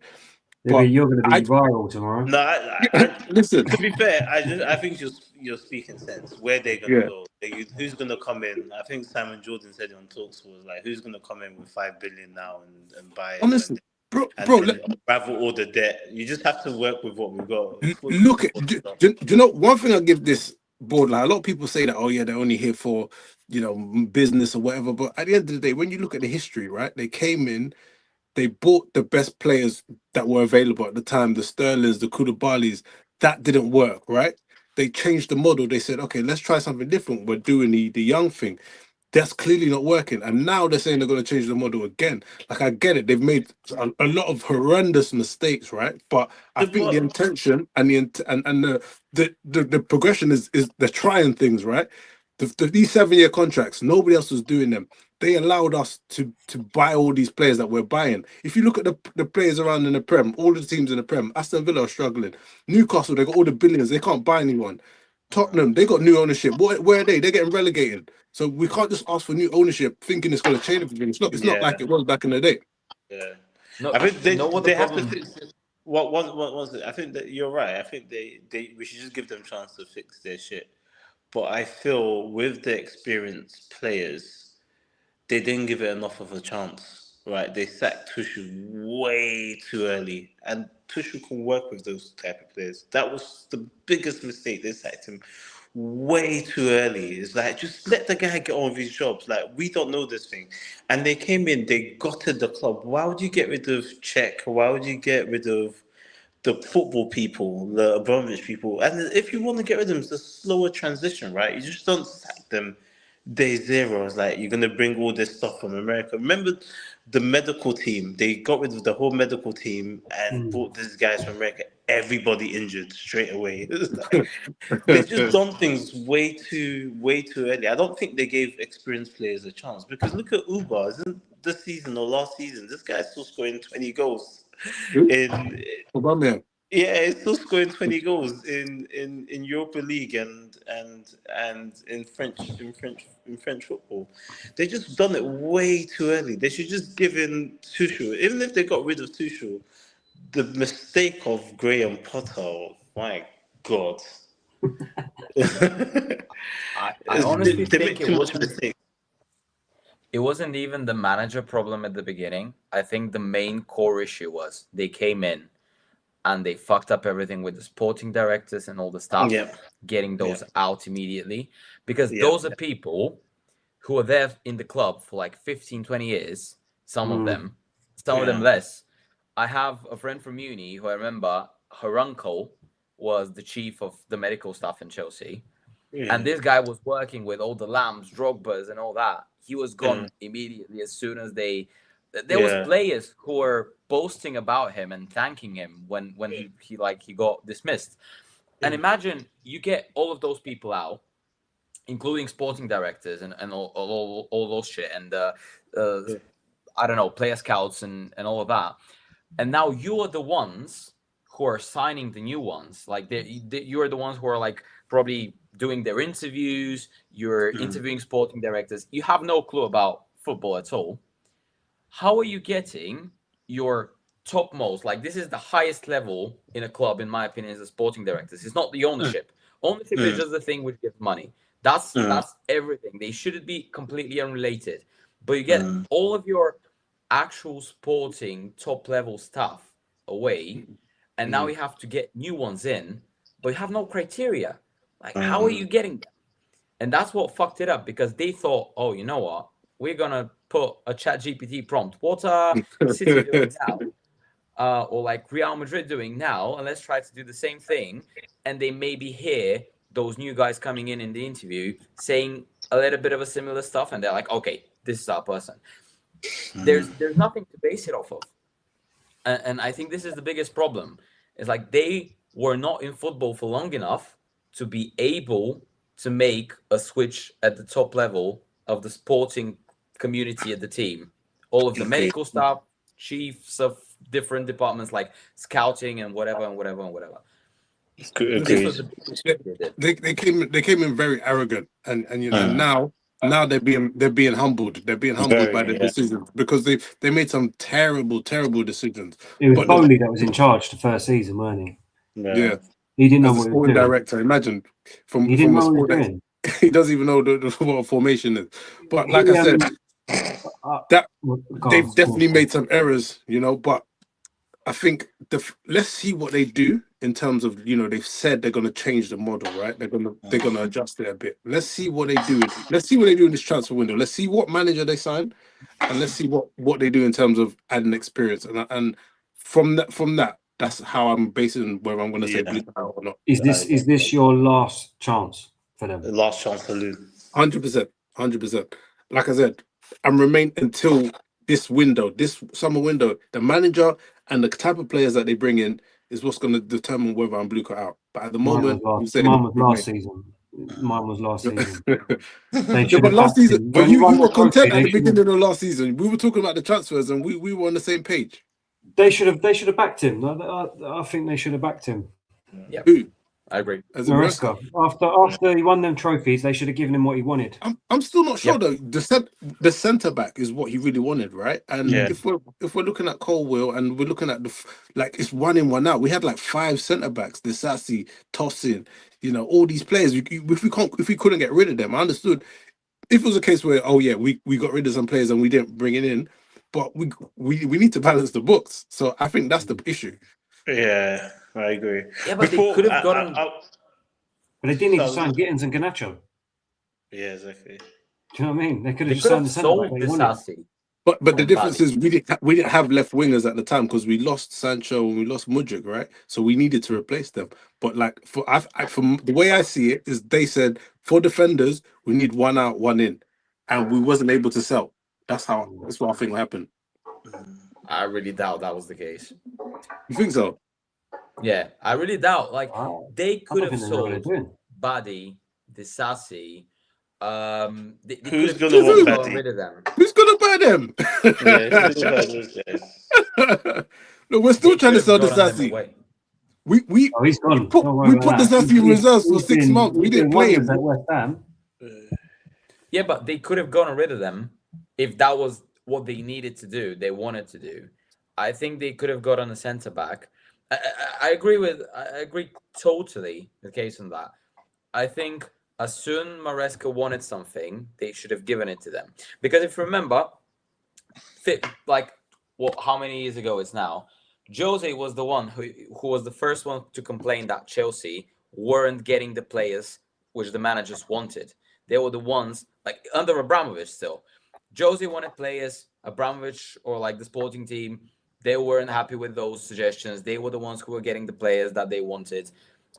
But you're going to be viral tomorrow. No, I listen. To be fair, I think you're speaking sense. Where they're going to go, who's going to come in? I think Simon Jordan said it on Talks was like, who's going to come in with $5 billion now and buy? Honestly, bro, ravel all the debt. You just have to work with what we've got. Look at, do you know one thing I give this board? Like, a lot of people say that, oh yeah, they're only here for business or whatever. But at the end of the day, when you look at the history, right? They came in. They bought the best players that were available at the time, the Sterlings, the Koulibalis. That didn't work, right? They changed the model. They said, okay, let's try something different. We're doing the young thing. That's clearly not working. And now they're saying they're going to change the model again. Like, I get it. They've made a lot of horrendous mistakes, right? But I think the intention and the progression is they're trying things, right? These 7-year contracts, nobody else was doing them. They allowed us to buy all these players that we're buying. If you look at the players around in the Prem, all the teams in the Prem, Aston Villa are struggling. Newcastle, they got all the billions. They can't buy anyone. Tottenham, they got new ownership. Where are they? They're getting relegated. So we can't just ask for new ownership thinking it's going to change everything. It's not like it was back in the day. Yeah. No, I think they have to fix it. What was it? I think that you're right. I think we should just give them a chance to fix their shit. But I feel with the experienced players, they didn't give it enough of a chance, right? They sacked Tuchel way too early, and Tuchel can work with those type of players. That was the biggest mistake. They sacked him way too early. It's like, just let the guy get on with his jobs. Like, we don't know this thing. And they came in, they gutted the club. Why would you get rid of Czech? Why would you get rid of the football people, the Abramovich people? And if you want to get rid of them, it's a slower transition, right? You just don't sack them day zero. It's like, you're going to bring all this stuff from America. Remember the medical team? They got rid of the whole medical team and brought these guys from America. Everybody injured straight away. They've just done things way too early. I don't think they gave experienced players a chance, because look at Uber. Isn't this season or last season, this guy's still scoring 20 goals in Aubameyang. Yeah, he's still scoring 20 goals in Europa League and in French football. They just done it way too early. They should just give in Tuchel. Even if they got rid of Tuchel, the mistake of Graham Potter, my God. I honestly They think make too much mistake. it wasn't even the manager problem at the beginning. I think the main core issue was they came in and they fucked up everything with the sporting directors and all the stuff, Yeah. getting those out immediately. Because Yeah. those are people who are there in the club for like 15, 20 years, some of them less. I have a friend from uni who I remember her uncle was the chief of the medical staff in Chelsea. Yeah. And this guy was working with all the Lambs, Drogbas, and all that. He was gone immediately as soon as they. There was players who were boasting about him and thanking him when he got dismissed. And imagine you get all of those people out, including sporting directors and all those shit and I don't know, player scouts and all of that. And now you are the ones who are signing the new ones. Like you are the ones who are like probably doing their interviews. You're interviewing sporting directors. You have no clue about football at all. How are you getting your topmost? Like this is the highest level in a club, in my opinion, is the sporting directors. It's not the ownership. Ownership is just the thing which gives money. That's everything. They shouldn't be completely unrelated. But you get all of your actual sporting top level stuff away, and now you have to get new ones in, but you have no criteria. Like, how are you getting them? And that's what fucked it up, because they thought, oh, you know what? We're gonna put a Chat GPT prompt. What are City doing now? Or like Real Madrid doing now, and let's try to do the same thing. And they maybe hear those new guys coming in the interview saying a little bit of a similar stuff, and they're like, okay, this is our person. There's nothing to base it off of. And I think this is the biggest problem. It's like they were not in football for long enough to be able to make a switch at the top level of the sporting community at the team. All of the medical staff, chiefs of different departments like scouting and whatever. They came in very arrogant, and you know now they're being humbled. They're being humbled by the decisions, because they made some terrible decisions. It was Bowley that was in charge the first season, weren't he? Yeah. He didn't know As what a he was sporting doing. director, imagine He didn't know what he was doing. He doesn't even know what a formation is. But like I said, they've definitely made some errors, you know. But I think let's see what they do in terms of, you know, they've said they're going to change the model, right? They're going to adjust it a bit. Let's see what they do. Let's see what they do in this transfer window. Let's see what manager they sign, and let's see what they do in terms of adding experience. And from that, that's how I'm basing whether I'm going to say blue out or not. Is this your last chance for them? The last chance to lose. 100%. Like I said, I'm remain until this window, this summer window. The manager and the type of players that they bring in is what's going to determine whether I'm blue cut out. But at the moment, mine was last season. But last season, but you were content at the beginning of last season. We were talking about the transfers, and we were on the same page. They should have backed him. I think they should have backed him. Yeah, I agree. Maresca. After he won them trophies, they should have given him what he wanted. I'm still not sure though. The centre back is what he really wanted, right? And if we're looking at Colwell and we're looking at it's 1 in 1 out. We had like 5 centre backs. The Sassy, Tosin, you know, all these players. If we couldn't get rid of them, I understood. If it was a case where we got rid of some players and we didn't bring it in, but we need to balance the books. So I think that's the issue. Yeah, I agree. Yeah, but they could have gotten. But they didn't need to sign Gittins and Garnacho. Yeah, exactly. Do you know what I mean? They could have They just could have signed sold the the Sassy. But the difference is we didn't have left wingers at the time, because we lost Sancho and we lost Mudryk, right? So we needed to replace them. But like from the way I see it is, they said for defenders we need 1 out, 1 in, and we wasn't able to sell. That's what I think happened. I really doubt that was the case. You think so? Yeah, I really doubt. Like they could have sold Buddy, the Sassy. Who's gonna want rid of them? Who's gonna buy them? No, we're still trying to sell the Sassy. He's gone. We put the Sassy in reserves for 6 months. We didn't play him. At West Ham. Yeah, but they could have gotten rid of them if that was what they needed to do. They wanted to do. I think they could have gotten a centre back. I agree totally with Case on that. I think as soon Maresca wanted something, they should have given it to them. Because if you remember, how many years ago it's now, Jose was the one who was the first one to complain that Chelsea weren't getting the players which the managers wanted. They were the ones, like under Abramovich still. Jose wanted players, Abramovich or like the sporting team, they weren't happy with those suggestions. They were the ones who were getting the players that they wanted.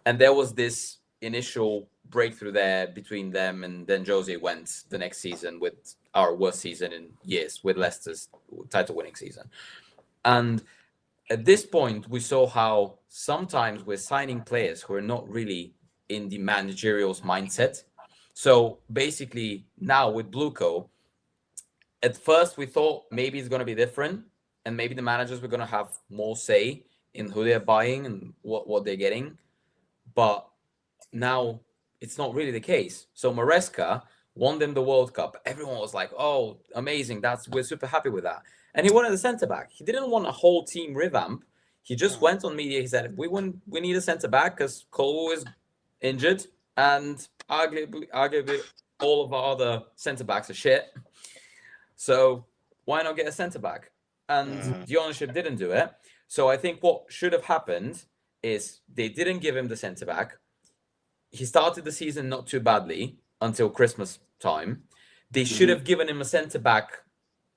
And there was this initial breakthrough there between them, and then Jose went the next season with our worst season in years, with Leicester's title-winning season. And at this point, we saw how sometimes we're signing players who are not really in the managerial mindset. So basically, now with Bluco, at first we thought maybe it's going to be different, and maybe the managers were going to have more say in who they're buying and what they're getting. But now it's not really the case. So Maresca won them the World Cup. Everyone was like, oh, amazing. We're super happy with that. And he wanted a centre-back. He didn't want a whole team revamp. He just went on media. He said, we need a centre-back because Cole is injured. And arguably all of our other centre-backs are shit. So why not get a centre-back? And the ownership didn't do it. So I think what should have happened is they didn't give him the centre-back. He started the season not too badly until Christmas time. They should have given him a centre-back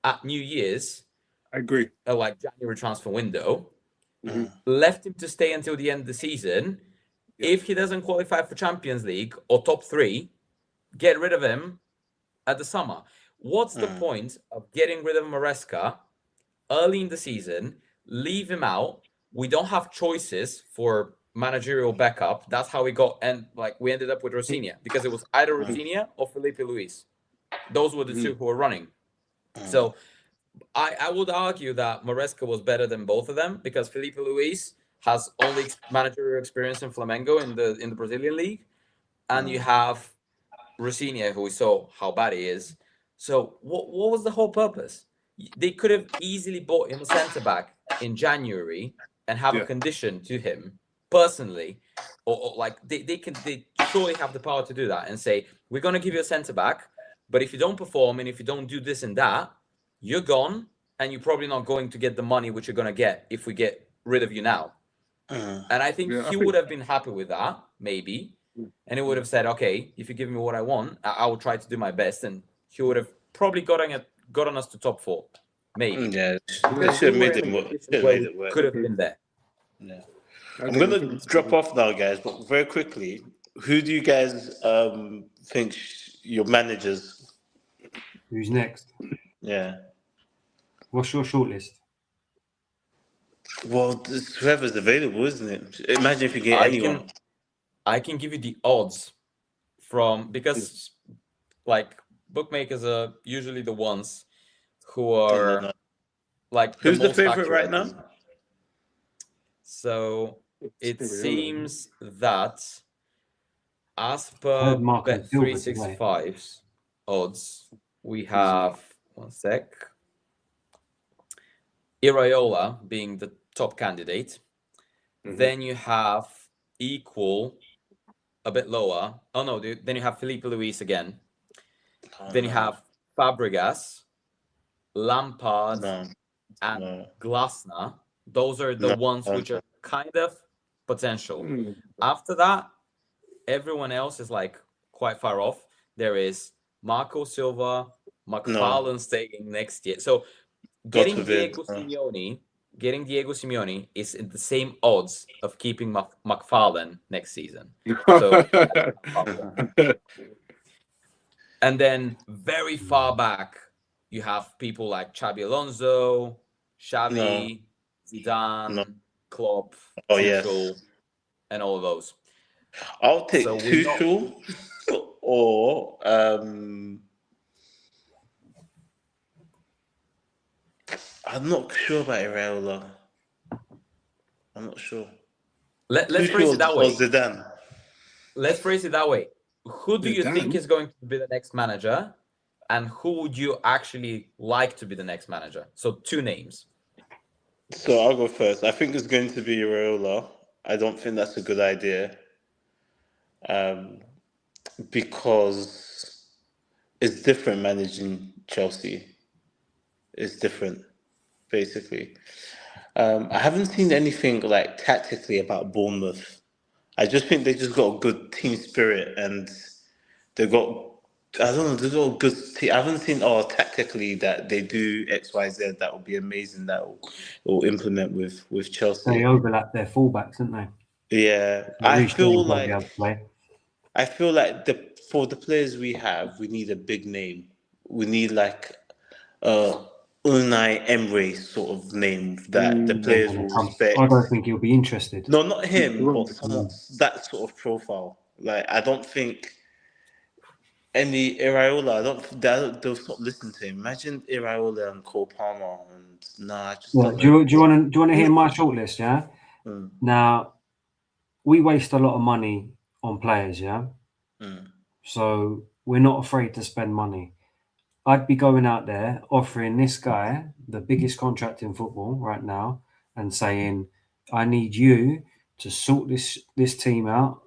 at New Year's. I agree. Like January transfer window. Left him to stay until the end of the season. If he doesn't qualify for Champions League or top 3, get rid of him at the summer. What's the point of getting rid of Maresca early in the season, leave him out? We don't have choices for managerial backup. That's how we got, and like we ended up with Rosenior, because it was either Rosenior or Felipe Luis. Those were the two who were running. So I would argue that Maresca was better than both of them, because Felipe Luis has only managerial experience in Flamengo in the Brazilian league, and you have Rosenior, who we saw how bad he is. So what was the whole purpose? They could have easily bought him a centre back in January and have a condition to him personally, or like they surely have the power to do that and say, we're going to give you a centre back, but if you don't perform and if you don't do this and that, you're gone, and you're probably not going to get the money which you're going to get if we get rid of you now. And I think he would have been happy with that, maybe, and he would have said, okay, if you give me what I want, I will try to do my best, and he would have probably gotten us to top 4, maybe. Yeah, they should have made it work. Could have been there. Yeah. I'm going to drop off now, guys, but very quickly, who do you guys think your managers? Who's next? Yeah. What's your shortlist? Well, it's whoever's available, isn't it? Imagine if you get anyone. I can give you the odds because like bookmakers are usually the ones who are like who's the most favorite accurate. right now? So it seems that as per Bet365's odds, we have one sec. Iraola being the top candidate. Then you have equal, a bit lower. Oh no, then you have Felipe Luis again. Then you have Fabregas, Lampard, and Glasner. Those are the ones which are kind of potential. After that, everyone else is like quite far off. There is Marco Silva, McFarlane staying next year. So getting Diego Simeone is in the same odds of keeping McFarlane next season. So, and then very far back, you have people like Xabi Alonso, Xavi, Zidane, Klopp, Tuchel, and all of those. I'll take Tuchel or I'm not sure about Iraola. I'm not sure. Let's phrase it that way. Zidane. Let's phrase it that way. Who do you think is going to be the next manager, and who would you actually like to be the next manager? So 2 names. So I'll go first. I think it's going to be Iraola. I don't think that's a good idea. Because it's different managing Chelsea. It's different, basically. I haven't seen anything like tactically about Bournemouth. I just think they just got a good team spirit and they got. I don't know. They got a good team. I haven't seen tactically that they do X Y Z. That would be amazing. That will implement with Chelsea. They overlap their fullbacks, don't they? Yeah, I feel like for the players we have, we need a big name. We need like a Unai Emery sort of name that the players will respect. I don't think he'll be interested. No, not him, but someone that sort of profile. Like I don't think any Iraola. They'll stop listening to him. Imagine Iraola and Cole Palmer, and I just don't know. Do you want to hear my shortlist? Yeah. Mm. Now, we waste a lot of money on players. Yeah. Mm. So we're not afraid to spend money. I'd be going out there offering this guy the biggest contract in football right now and saying, I need you to sort this team out,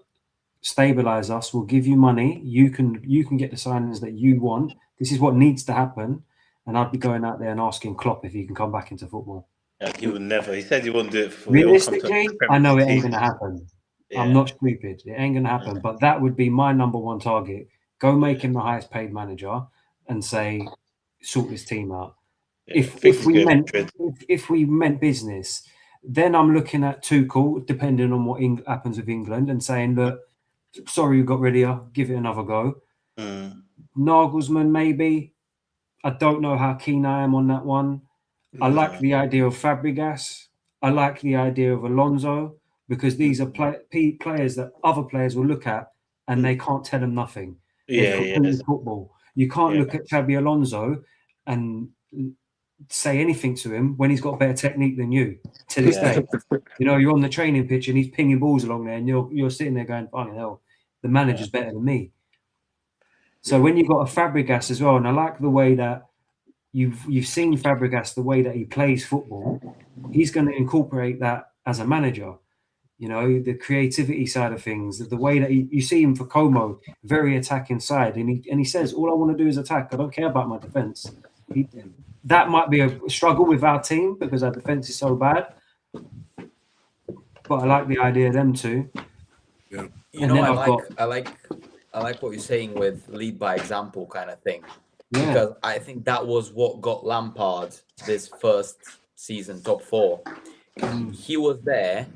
stabilize us. We'll give you money. You can get the signings that you want. This is what needs to happen. And I'd be going out there and asking Klopp if he can come back into football. Yeah, he would never. He said he won't do it for realistically. I know it ain't going to happen. Yeah. I'm not stupid. It ain't going to happen. But that would be my number one target. Go make him the highest paid manager and say, sort this team out. Yeah, if we meant business, then I'm looking at Tuchel, depending on what happens with England, and saying, look, sorry we got rid of you, give it another go. Nagelsmann, maybe. I don't know how keen I am on that one. I like the idea of Fabregas. I like the idea of Alonso, because these are players that other players will look at and they can't tell them nothing. Football. You can't look at Xabi Alonso and say anything to him when he's got better technique than you to this day. You know, you're on the training pitch and he's pinging balls along there and you're sitting there going, fucking hell, the manager's better than me. So when you've got a Fabregas as well, and I like the way that you've seen Fabregas, the way that he plays football, he's going to incorporate that as a manager. You know, the creativity side of things, the way that you see him for Como, very attacking side, and he says, all I want to do is attack. I don't care about my defense. That might be a struggle with our team because our defense is so bad. But I like the idea of them too. Yeah. You know, I like what you're saying with lead by example kind of thing. Yeah. Because I think that was what got Lampard this first season top 4. He was there,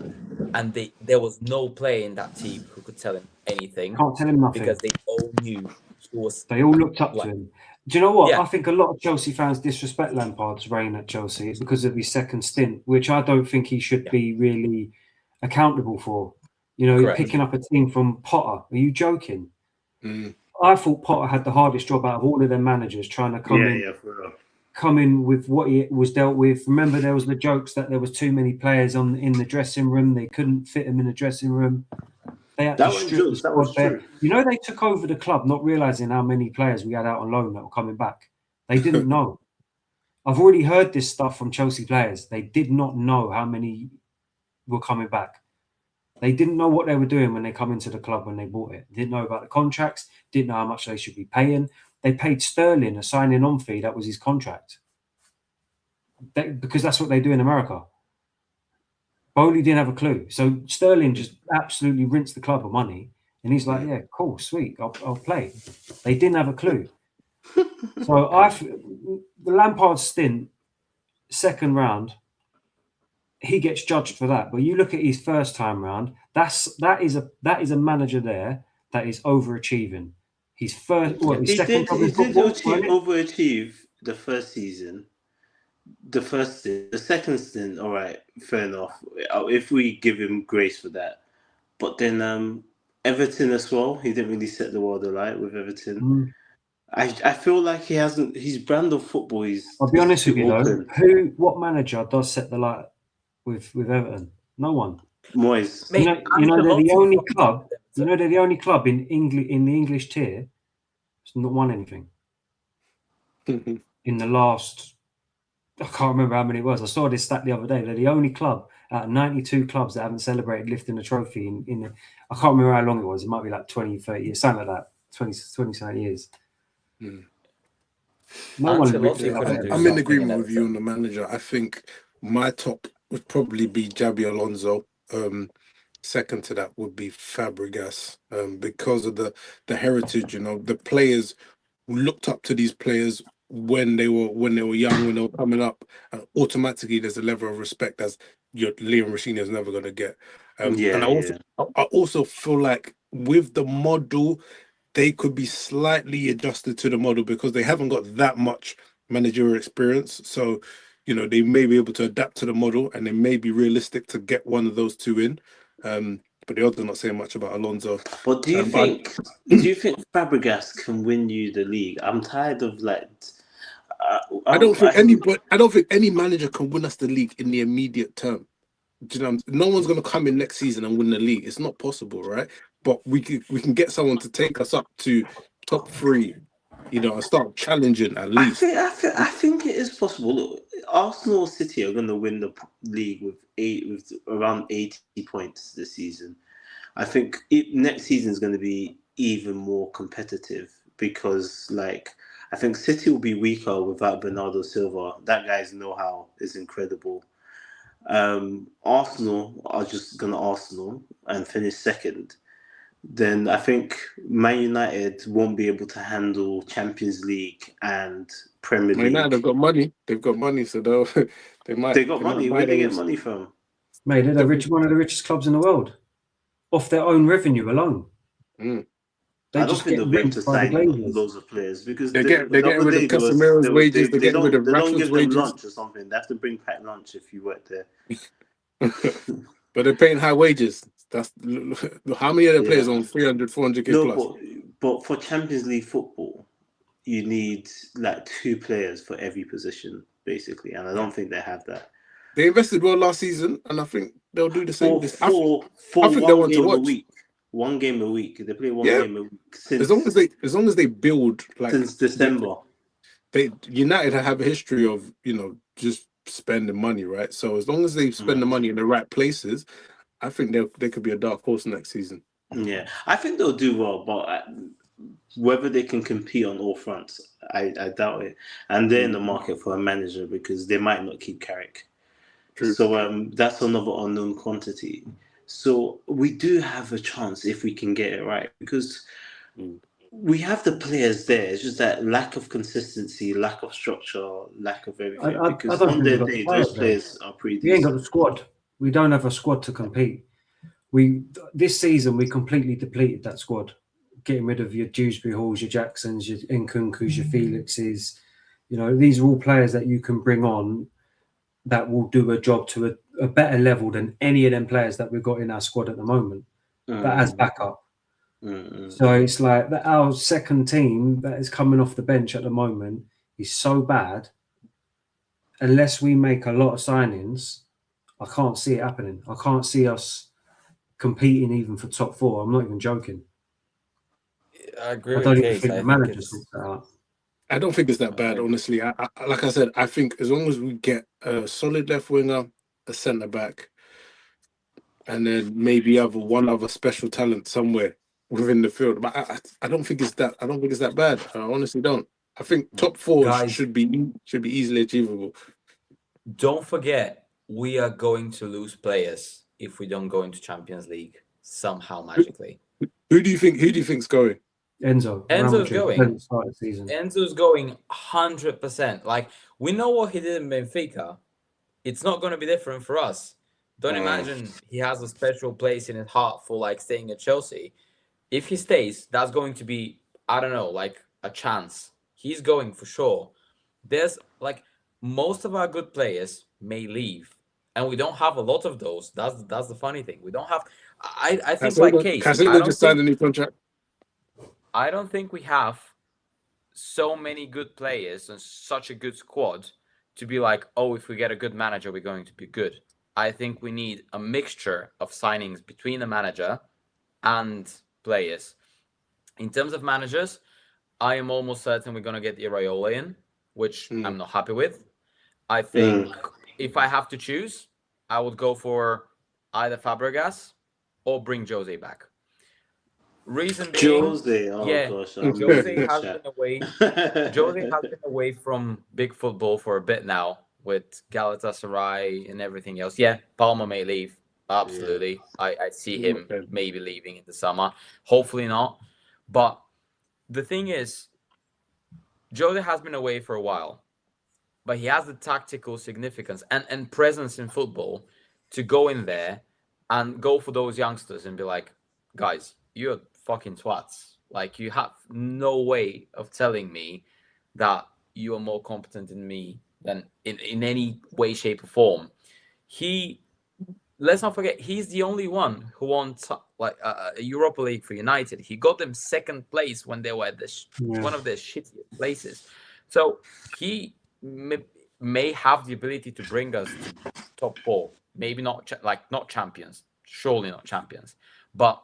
and there was no player in that team who could tell him anything. Can't tell him nothing because they all knew he was. They all looked up to him. Do you know what? Yeah. I think a lot of Chelsea fans disrespect Lampard's reign at Chelsea because of his second stint, which I don't think he should be really accountable for. You know, Correct. Picking up a team from Potter. Are you joking? I thought Potter had the hardest job out of all of their managers, trying to come in with what he was dealt with. Remember, there was the jokes that there was too many players in the dressing room. They couldn't fit him in the dressing room. They had to strip the squad there. You know, they took over the club not realising how many players we had out on loan that were coming back. They didn't know. I've already heard this stuff from Chelsea players. They did not know how many were coming back. They didn't know what they were doing when they come into the club when they bought it. Didn't know about the contracts. Didn't know how much they should be paying. They paid Sterling a signing on fee. That was his contract. Because that's what they do in America. Bowley didn't have a clue. So Sterling just absolutely rinsed the club of money. And he's like, yeah, cool, sweet, I'll play. They didn't have a clue. So the Lampard stint, second round, he gets judged for that. But you look at his first time round, that is a manager there that is overachieving. His first, he did overachieve the first season. The second stint, all right, fair enough. If we give him grace for that, but then Everton as well, he didn't really set the world alight with Everton. I feel like he hasn't. His brand of football is. I'll be honest with you though. What manager does set the light with Everton? No one. Moyes. You know they're the only club. You know they're the only club in the English tier that's not won anything in the last I can't remember how many it was. I saw this stat the other day. They're the only club out of 92 clubs that haven't celebrated lifting a trophy in I can't remember how long it was. It might be like 20, 30 years, something like that. 20 something years. No one Ancelotti couldn't do I'm in something agreement in with you on Everton. the manager. I think my top would probably be Jabi Alonso. Second to that would be Fabregas, because of the heritage. The players looked up to these players when they were young, when they were coming up, and automatically there's a level of respect as your Liam Rosenior is never going to get. And I also feel like with the model, they could be slightly adjusted to the model because they haven't got that much managerial experience. So, they may be able to adapt to the model, and they may be realistic to get one of those two in. But the odds are not saying much about Alonso. But do you think Fabregas can win you the league? I'm tired of I don't think any manager can win us the league in the immediate term. Do you know? No one's going to come in next season and win the league. It's not possible, right? But we can get someone to take us up to top 3, and start challenging at least. I think it is possible. Look, Arsenal City are going to win the league with around 80 points this season. I think next season is going to be even more competitive because, I think City will be weaker without Bernardo Silva. That guy's know-how is incredible. Arsenal are just going to Arsenal and finish second. Then I think Man United won't be able to handle Champions League and Premier League. Man, they've got money. They've got money, so they might. They got money. Where they get money from? Mate, they're one of the richest clubs in the world, off their own revenue alone. I don't think they'll be able to sign loads of players because they're getting rid of Casemiro's wages. They're getting rid of Rashford's wages. They don't give them lunch or something. They have to bring packed lunch if you work there. But they're paying high wages. That's how many of the players on 300, 400k plus? But for Champions League football, you need 2 players for every position, basically, and I don't think they have that. They invested well last season, and I think they'll do the same. For I think they want to watch. One game a week. They play one game a week since as long as they build since December. United have a history of just spending money, right? So as long as they spend the money in the right places, I think they could be a dark horse next season. Yeah, I think they'll do well, but whether they can compete on all fronts, I doubt it. And they're in the market for a manager because they might not keep Carrick. True. So that's another unknown quantity. So we do have a chance if we can get it right because we have the players there. It's just that lack of consistency, lack of structure, lack of everything. Because on their day, those players are pretty decent. We ain't got the squad. We don't have a squad to compete. This season we completely depleted that squad, getting rid of your Dewsbury Halls, your Jacksons, your Nkunkus, your Felixes. These are all players that you can bring on that will do a job to a better level than any of them players that we've got in our squad at the moment. That has backup. So it's like that our second team that is coming off the bench at the moment is so bad. Unless we make a lot of signings, I can't see it happening. I can't see us competing even for top 4. I'm not even joking. I agree. I don't even think the manager sorts that out. I don't think it's that bad, honestly. I like I said, I think as long as we get a solid left winger, a centre back, and then maybe one other special talent somewhere within the field. But I don't think it's that. I don't think it's that bad. I honestly don't. I think top 4 should be easily achievable. Don't forget, we are going to lose players if we don't go into Champions League somehow magically. Who do you think's going? Enzo's going. Enzo's going 100%. We know what he did in Benfica. It's not going to be different for us. Don't imagine he has a special place in his heart for staying at Chelsea. If he stays, that's going to be, I don't know, a chance. He's going for sure. There's most of our good players may leave, and we don't have a lot of those. That's the funny thing. We don't have. I think Casemiro just signed a new contract. I don't think we have so many good players and such a good squad to be if we get a good manager, we're going to be good. I think we need a mixture of signings between the manager and players. In terms of managers, I am almost certain we're going to get Iraola in, which I'm not happy with. I think if I have to choose, I would go for either Fabregas or bring Jose back. Reason being, Jose, gosh, Jose has been away. Jose has been away from big football for a bit now with Galatasaray and everything else. Yeah, Palmer may leave. Absolutely. Yeah. I see him maybe leaving in the summer. Hopefully not. But the thing is, Jose has been away for a while, but he has the tactical significance and presence in football to go in there and go for those youngsters and be like, guys, you're fucking twats. Like, you have no way of telling me that you are more competent than me than in any way, shape, or form. Let's not forget, he's the only one who won a Europa League for United. He got them second place when they were at one of their shittiest places. So he may have the ability to bring us to top four. Maybe not not champions. Surely not champions. But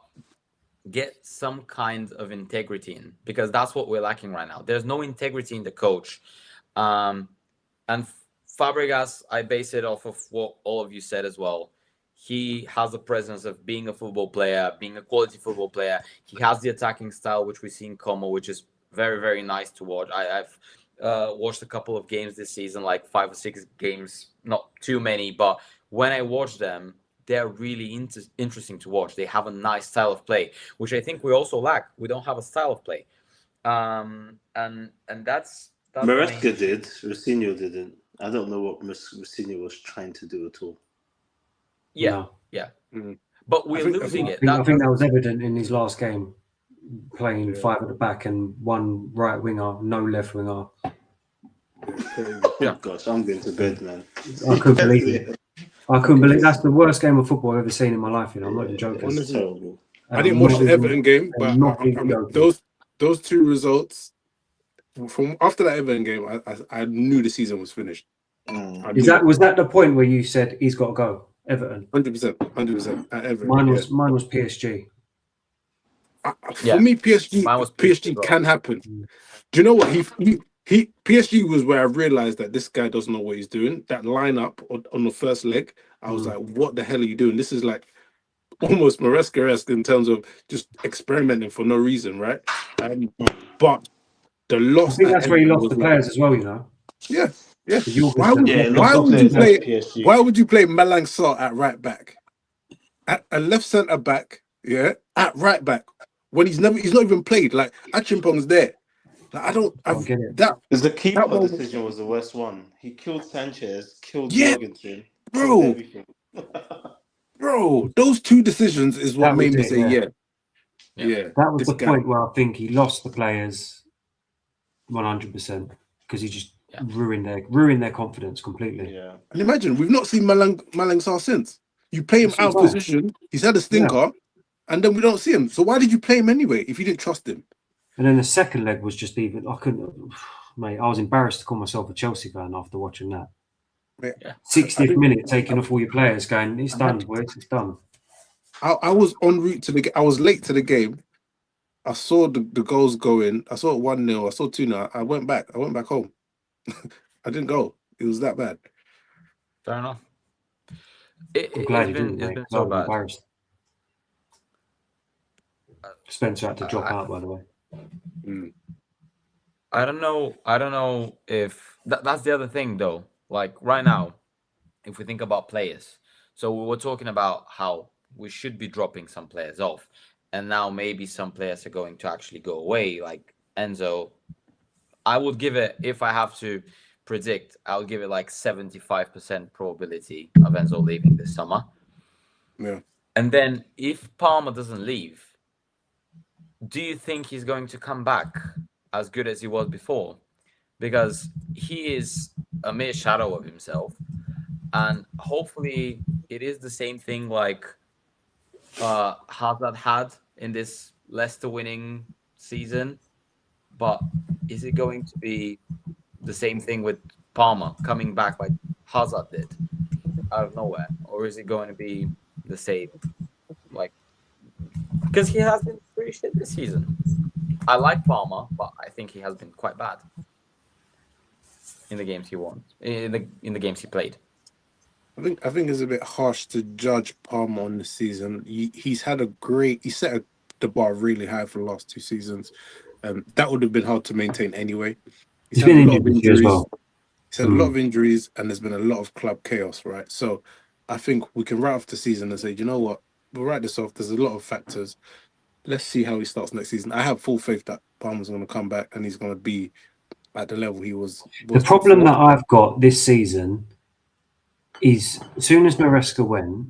get some kind of integrity in, because that's what we're lacking right now. There's no integrity in the coach. And Fabregas, I base it off of what all of you said as well. He has the presence of being a football player, being a quality football player. He has the attacking style, which we see in Como, which is very, very nice to watch. I've watched a couple of games this season, like 5 or 6 games, not too many, but when I watch them, they're really interesting to watch. They have a nice style of play, which I think we also lack. We don't have a style of play. And that's Maresca did. Rosenior didn't. I don't know what Rosenior was trying to do at all. Yeah, No. yeah. But we're losing it. I think that was evident in his last game, playing 5 at the back and 1 right winger, no left winger. Yeah, gosh, I'm going to bed, man. I couldn't believe it. I couldn't believe that's the worst game of football I've ever seen in my life. I'm not even joking. It's terrible. I didn't watch the Everton game, but those 2 results from after that Everton game, I knew the season was finished. Was that the point where you said he's got to go? Everton, 100% at Everton. Mine was PSG. For me, PSG can happen. Do you know what he PSG was where I realized that this guy doesn't know what he's doing. That lineup on the first leg, I was like, "What the hell are you doing? This is like almost Maresca-esque in terms of just experimenting for no reason, right?" But the loss. I think that's where he lost the players as well. You know. Yeah. Yeah. Why would you play Malang Sarr at right back, at a left centre back, at right back when he's not even played? Like Achimpong's there. Like, I don't get it. Because the keeper decision was the worst one. He killed Sanchez, killed Jorgensen, bro. Bro, those 2 decisions is what made me say yeah. That was the point where I think he lost the players 100% because he just ruined their confidence completely. Yeah. And imagine, we've not seen Malang Sarr since. You play him out of position, he's had a stinker, and then we don't see him. So why did you play him anyway if you didn't trust him? And then the second leg was just even, I couldn't, mate, I was embarrassed to call myself a Chelsea fan after watching that. 60th minute, taking off all your players, going, it's done, boys, it's done. I was en route to I was late to the game. I saw the goals go in. I saw it 1-0. I saw 2-0. I went back home. I didn't go. It was that bad. Fair enough. I'm glad it's been so bad. Embarrassed. Spencer had to drop out, by the way. I don't know if that's the other thing though. Like right now, if we think about players, so we were talking about how we should be dropping some players off, and now maybe some players are going to actually go away. Like Enzo, I would give it, if I have to predict, I would give it like 75% probability of Enzo leaving this summer. Yeah. And then if Palmer doesn't leave, do you think he's going to come back as good as he was before? Because he is a mere shadow of himself. And hopefully it is the same thing like Hazard had in this Leicester winning season. But is it going to be the same thing with Palmer coming back like Hazard did out of nowhere? Or is it going to be the same? Like, because he has been pretty shit this season. I like Palmer, but I think he has been quite bad. in the games he won, in the games he played. I think it's a bit harsh to judge Palmer on the season. He's had he set the bar really high for the last 2 seasons. That would have been hard to maintain anyway. He's been injured this year as well. He's had a lot of injuries, and there's been a lot of club chaos, right? So I think we can write off the season and say, you know what, we'll write this off. There's a lot of factors. Let's see how he starts next season. I have full faith that Palmer's going to come back and he's going to be at the level he was The problem before. that I've got this season is, as soon as Maresca went,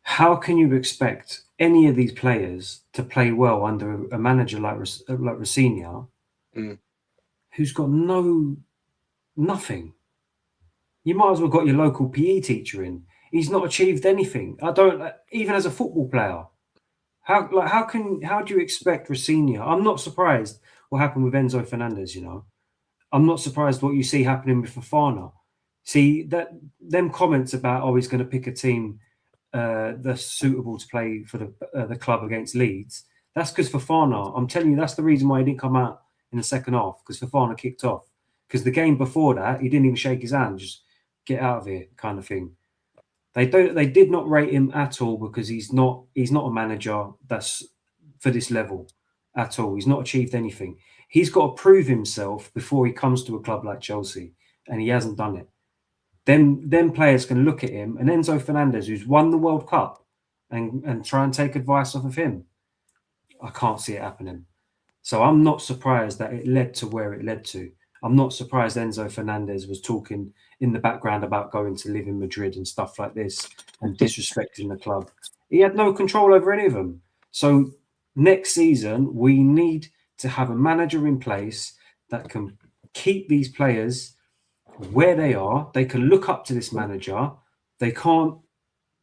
how can you expect any of these players to play well under a manager like Rosenior, who's got nothing? You might as well got your local PE teacher in. He's not achieved anything. Even as a football player. How do you expect Rosenior? I'm not surprised what happened with Enzo Fernandez, I'm not surprised what you see happening with Fofana. See, them comments about, he's going to pick a team that's suitable to play for the club against Leeds. That's because Fofana, I'm telling you, that's the reason why he didn't come out in the second half, because Fofana kicked off. Because the game before that, he didn't even shake his hand, just get out of here kind of thing. They did not rate him at all, because he's not a manager that's for this level at all. He's not achieved anything. He's got to prove himself before he comes to a club like Chelsea, and he hasn't done it. Then players can look at him, and Enzo Fernandez, who's won the World Cup, and try and take advice off of him. I can't see it happening. So I'm not surprised that it led to where it led to. I'm not surprised Enzo Fernandez was talking in the background about going to live in Madrid and stuff like this and disrespecting the club. He had no control over any of them. So next season, we need to have a manager in place that can keep these players where they are. They can look up to this manager. They can't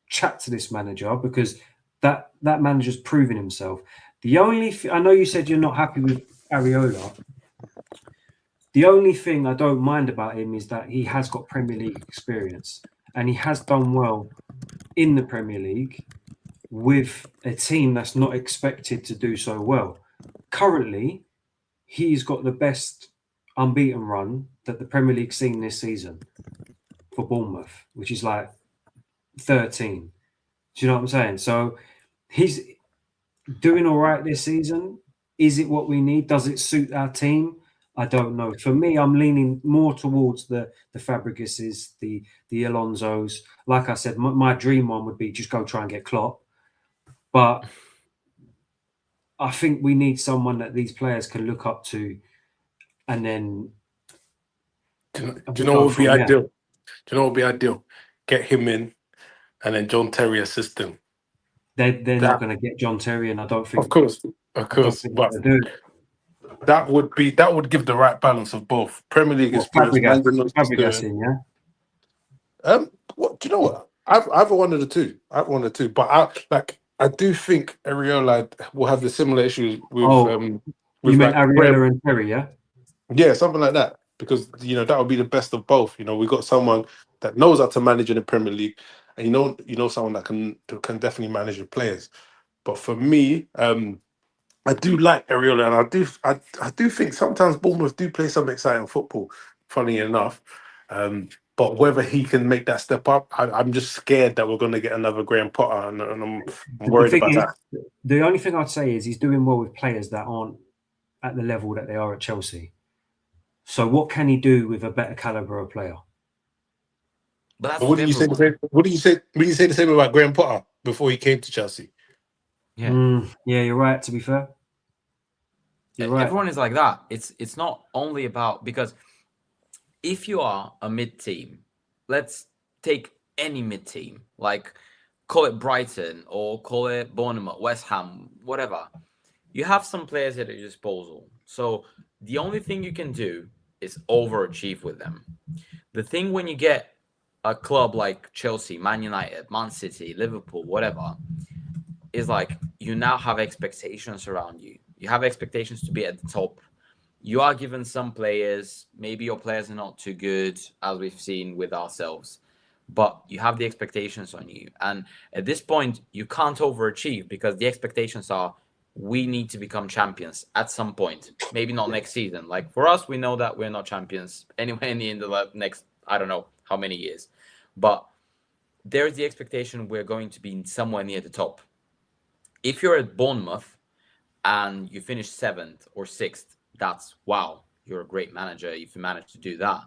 chat to this manager, because that manager's proven himself. I know you said you're not happy with Areola. The only thing I don't mind about him is that he has got Premier League experience, and he has done well in the Premier League with a team that's not expected to do so well. Currently, he's got the best unbeaten run that the Premier League's seen this season for Bournemouth, which is like 13. Do you know what I'm saying? So he's doing all right this season. Is it what we need? Does it suit our team? I don't know. For me, I'm leaning more towards the Fabregases, the Alonsos. Like I said, my dream one would be just go try and get Klopp. But I think we need someone that these players can look up to, and then. Do you know what would be ideal? Do you know what would be ideal? Get him in, and then John Terry assist him. They're not going to get John Terry, and I don't think. Of course, but that would give the right balance of both Premier League experience. Fabregas in, yeah. What do you know? What I've one of the two. But I do think Areola will have the similar issues with. You meant Areola and Terry, yeah? Yeah, something like that. Because that would be the best of both. We got someone that knows how to manage in the Premier League, and you know someone that can definitely manage the players. But for me, I do like Areola, and I do think sometimes Bournemouth do play some exciting football. Funny enough, but whether he can make that step up, I'm just scared that we're going to get another Graham Potter, and I'm worried about that. The only thing I'd say is he's doing well with players that aren't at the level that they are at Chelsea. So what can he do with a better caliber of player? But what do you say the same about Graham Potter before he came to Chelsea? Yeah, you're right. To be fair, you're right. Everyone is like that. It's not only about, because if you are a mid team, let's take any mid team, like call it Brighton or call it Bournemouth, West Ham, whatever. You have some players at your disposal. So the only thing you can do is overachieve with them. The thing when you get a club like Chelsea, Man United, Man City, Liverpool, whatever, is like you now have expectations around you. You have expectations to be at the top. You are given some players, maybe your players are not too good, as we've seen with ourselves, but you have the expectations on you. And at this point, you can't overachieve because the expectations are we need to become champions at some point. Maybe not next season. Like for us, we know that we're not champions anyway in the next, I don't know how many years. But there's the expectation we're going to be somewhere near the top. If you're at Bournemouth and you finish 7th or 6th, that's wow, you're a great manager if you manage to do that.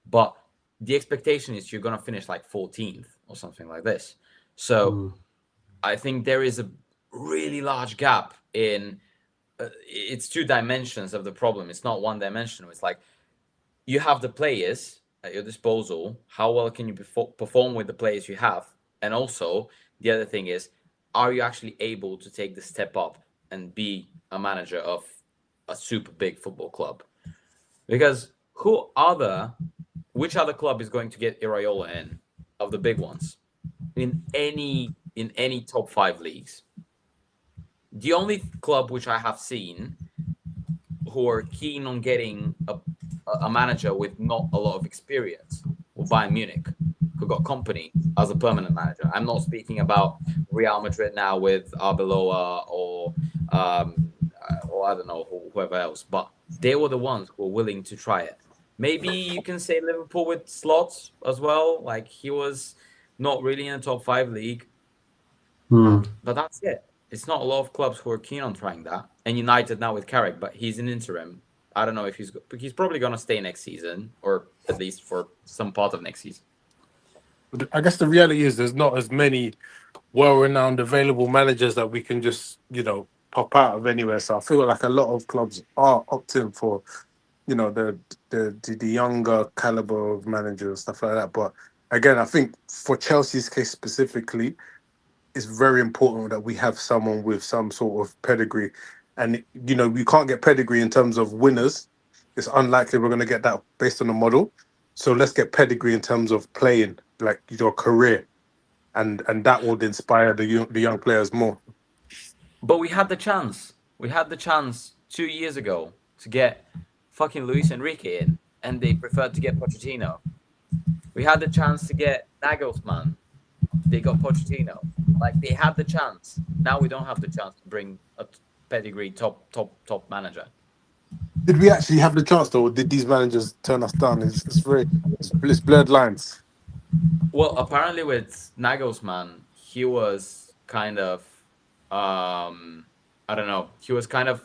But the expectation is you're going to finish like 14th or something like this. So I think there is a really large gap in it's 2 dimensions of the problem. It's not 1 dimensional. It's like you have the players at your disposal. How well can you perform with the players you have? And also the other thing is, are you actually able to take the step up and be a manager of a super big football club? Because which other club is going to get Iraola in of the big ones in any top 5 leagues? The only club which I have seen who are keen on getting a manager with not a lot of experience was Bayern Munich, who got Company as a permanent manager. I'm not speaking about Real Madrid now with Arbeloa or I don't know, whoever else, but they were the ones who were willing to try it. Maybe you can say Liverpool with Slots as well. Like he was not really in a top 5 league, but that's it. It's not a lot of clubs who are keen on trying that. And United now with Carrick, but he's an interim. I don't know if he's probably going to stay next season, or at least for some part of next season. I guess the reality is there's not as many well-renowned available managers that we can just, pop out of anywhere. So I feel like a lot of clubs are opting for, the younger caliber of managers, stuff like that. But again, I think for Chelsea's case specifically, it's very important that we have someone with some sort of pedigree. And, we can't get pedigree in terms of winners. It's unlikely we're going to get that based on the model. So let's get pedigree in terms of playing, like your career. And that would inspire the young players more. But we had the chance. We had the chance 2 years ago to get fucking Luis Enrique in, and they preferred to get Pochettino. We had the chance to get Nagelsmann. They got Pochettino. Like, they had the chance. Now we don't have the chance to bring a pedigree top manager. Did we actually have the chance, though, or did these managers turn us down? It's blurred lines. Well, apparently with Nagelsmann, he was kind of, I don't know, he was kind of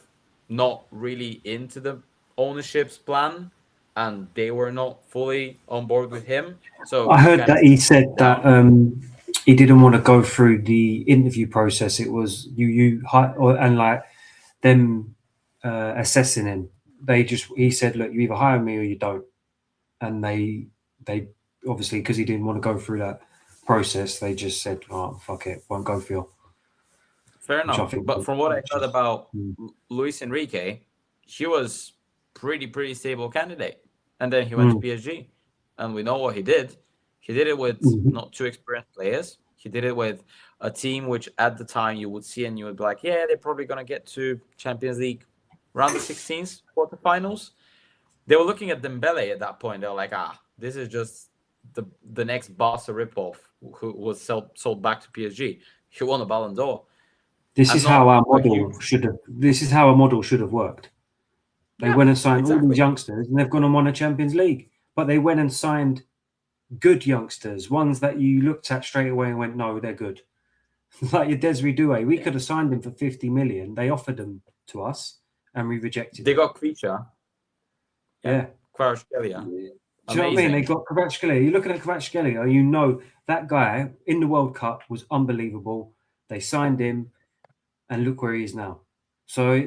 not really into the ownership's plan, and they were not fully on board with him. So I heard that he said that he didn't want to go through the interview process. It was and like them assessing him. He said, look, you either hire me or you don't. And they obviously, because he didn't want to go through that process, they just said, oh, fuck it, won't go for you. Fair enough. But from what I heard about Luis Enrique, he was pretty stable candidate. And then he went to PSG. And we know what he did. He did it with not 2 experienced players. He did it with a team which at the time you would see and you would be like, yeah, they're probably going to get to Champions League round of 16s, quarterfinals. They were looking at Dembele at that point. They were like, this is just the next Barca ripoff who was sold back to PSG. He won a Ballon d'Or. This is how our model should have worked. They went and signed all these youngsters, and they've gone and won a Champions League. But they went and signed good youngsters, ones that you looked at straight away and went, no, they're good. Like your Desiree Doué, we could have signed him for 50 million. They offered them to us, and we rejected. They got Creature. Yeah. Kvaratskhelia. Do you know what I mean? They got Kvaratskhelia. You're looking at Kvaratskhelia, you know that guy in the World Cup was unbelievable. They signed him, and look where he is now. So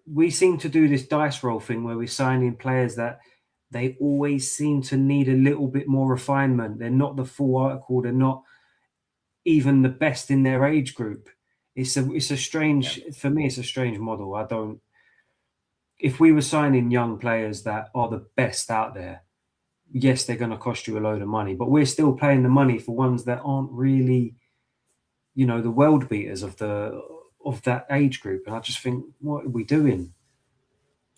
we seem to do this dice roll thing where we sign in players that they always seem to need a little bit more refinement. They're not the full article. They're not even the best in their age group. It's a strange, for me, it's a strange model. If we were signing young players that are the best out there, yes, they're going to cost you a load of money, but we're still paying the money for ones that aren't really, the world beaters of that age group. And I just think, what are we doing?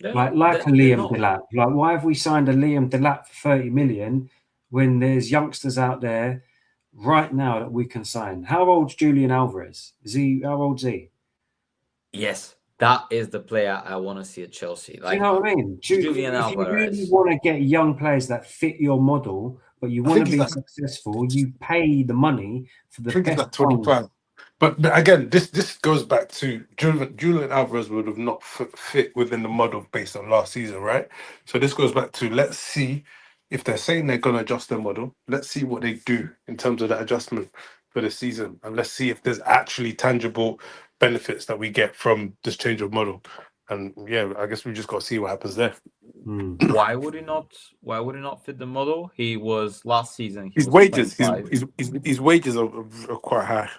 Yeah, like a Liam Delap. Like, why have we signed a Liam Delap for 30 million when there's youngsters out there right now that we can sign? How old's Julian Alvarez? How old's he? Yes, that is the player I want to see at Chelsea. Do you know what I mean? Julian If you really Alvarez. want to get young players that fit your model, but you want to be successful, you pay the money for the I think it's best like 25. But again, this goes back to Julian Alvarez would have not fit within the model based on last season, right? So this goes back to, let's see if they're saying they're going to adjust their model. Let's see what they do in terms of that adjustment for the season, and let's see if there's actually tangible benefits that we get from this change of model. And yeah, I guess we just got to see what happens there. Why would he not? Why would he not fit the model? He was last season. His wages, his wages are quite high.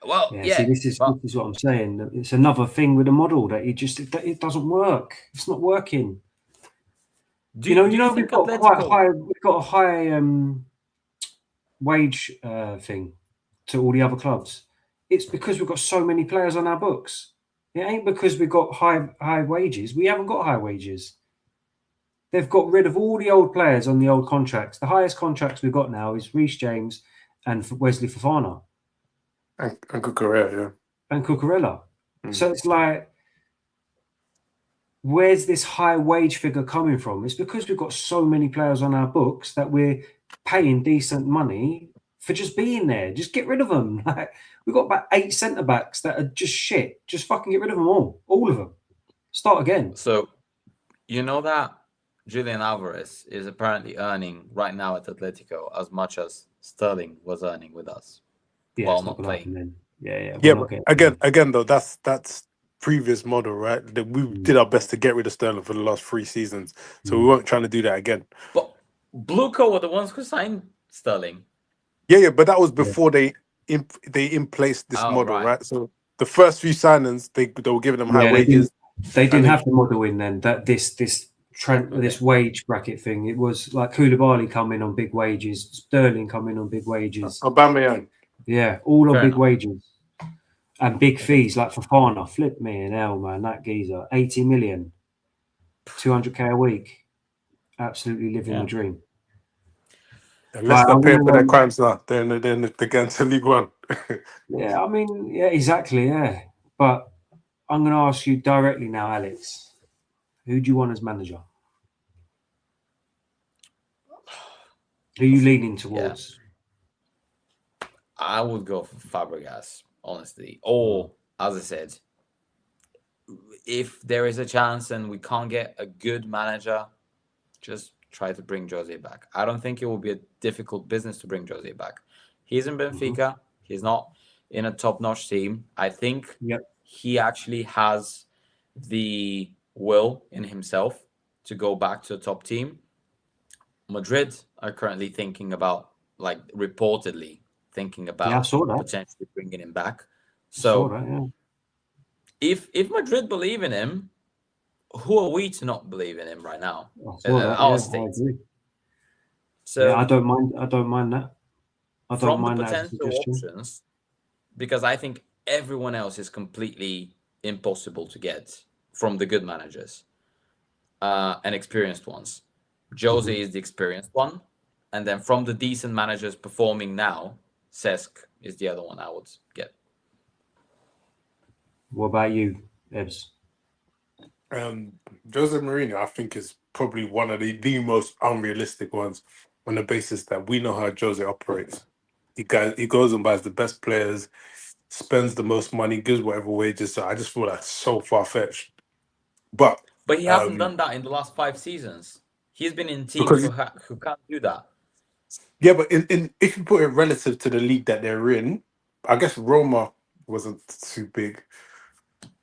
Well, yeah. See, this is what I'm saying. It's another thing with the model that it doesn't work. It's not working. We've got a high wage thing to all the other clubs. It's because we've got so many players on our books. It ain't because we've got high wages. We haven't got high wages. They've got rid of all the old players on the old contracts. The highest contracts we've got now is Reece James and Wesley Fofana. And Cucurella, yeah. And Cucurella. So it's like, where's this high wage figure coming from? It's because we've got so many players on our books that we're paying decent money for just being there. Just get rid of them. We've got about 8 centre-backs that are just shit. Just fucking get rid of them all of them. Start again. So, you know that Julian Alvarez is apparently earning right now at Atletico as much as Sterling was earning with us. Yeah, while not playing. Yeah. But again, though, that's previous model, right? That we did our best to get rid of Sterling for the last 3 seasons, so we weren't trying to do that again. But Blueco were the ones who signed Sterling. Yeah, but that was before they in place this model, right? So the first few signings, they were giving them high wages. They didn't have the model in then. That this wage bracket thing. It was like Koulibaly coming on big wages, Sterling coming on big wages. Aubameyang. Yeah, all on big wages and big fees like Fofana. Flip me in hell, man. That geezer, 80 million, 200k a week. Absolutely living the dream. Unless they're paying for their crimes now, then they're going to League One. Yeah, I mean, yeah, exactly, yeah. But I'm going to ask you directly now, Alex. Who do you want as manager? Who are you leaning towards? Yeah. I would go for Fabregas, honestly. Or, as I said, if there is a chance and we can't get a good manager, just try to bring Jose back. I don't think it will be a difficult business to bring Jose back. He's in Benfica. He's not in a top-notch team. I think he actually has the will in himself to go back to a top team. Madrid are currently thinking about, reportedly thinking about potentially bringing him back. So if Madrid believe in him, who are we to not believe in him right now? Our state. So I don't mind that. I don't mind the that potential options, because I think everyone else is completely impossible to get from the good managers and experienced ones. Jose is the experienced one, and then from the decent managers performing now, Cesc is the other one I would get. What about you, Ebbs? Jose Mourinho, I think, is probably one of the most unrealistic ones on the basis that we know how Jose operates. He goes and buys the best players, spends the most money, gives whatever wages. So I just feel that's so far-fetched. But he hasn't done that in the last 5 seasons. He's been in teams who can't do that. Yeah, but if you put it relative to the league that they're in, I guess Roma wasn't too big.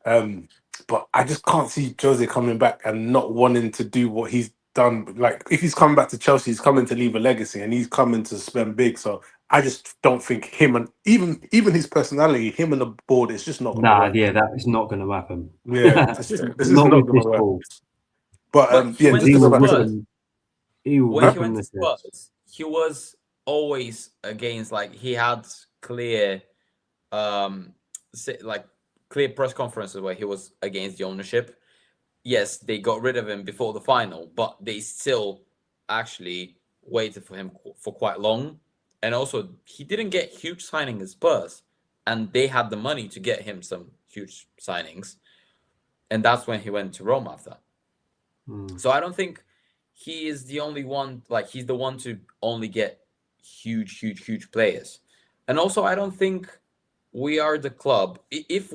But I just can't see Jose coming back and not wanting to do what he's done. Like, if he's coming back to Chelsea, he's coming to leave a legacy and he's coming to spend big. So I just don't think him, and even his personality, him and the board, it's just not going to work. Yeah, that is not going to happen. Yeah, this is not going to work. But when he went to Spurs, he was always against, he had clear clear press conferences where he was against the ownership. Yes, they got rid of him before the final, but they still actually waited for him for quite long. And also, he didn't get huge signing at Spurs, and they had the money to get him some huge signings, and that's when he went to Rome after. So I don't think he is the only one. Like, he's the one to only get huge players. And also, I don't think we are the club. If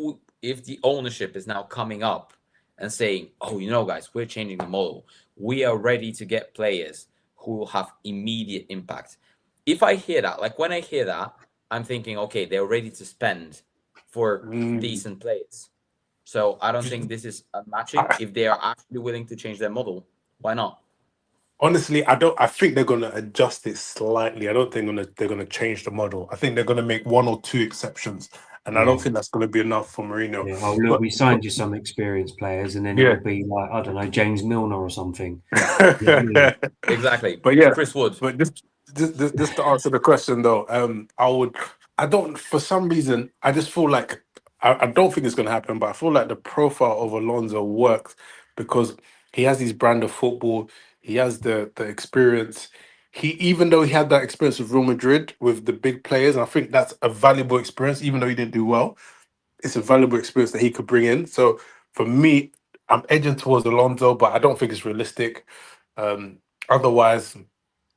the ownership is now coming up and saying, "Oh, guys, we're changing the model. We are ready to get players who will have immediate impact." If I hear that, like when I hear that, I'm thinking, okay, they're ready to spend for decent players. So I don't think this is a matching. If they are actually willing to change their model, why not? Honestly, I think they're gonna adjust it slightly. I don't think they're gonna change the model. I think they're gonna make one or two exceptions, and I don't think that's gonna be enough for Mourinho. Yeah. Oh, look, we signed you some experienced players, and then it'll be like, I don't know, James Milner or something. Exactly. But yeah, Chris Wood. But just to answer the question though, for some reason, I just feel like I don't think it's going to happen, but I feel like the profile of Alonso works because he has his brand of football, he has the experience. Even though he had that experience with Real Madrid with the big players, and I think that's a valuable experience, even though he didn't do well. It's a valuable experience that he could bring in. So for me, I'm edging towards Alonso, but I don't think it's realistic. Otherwise,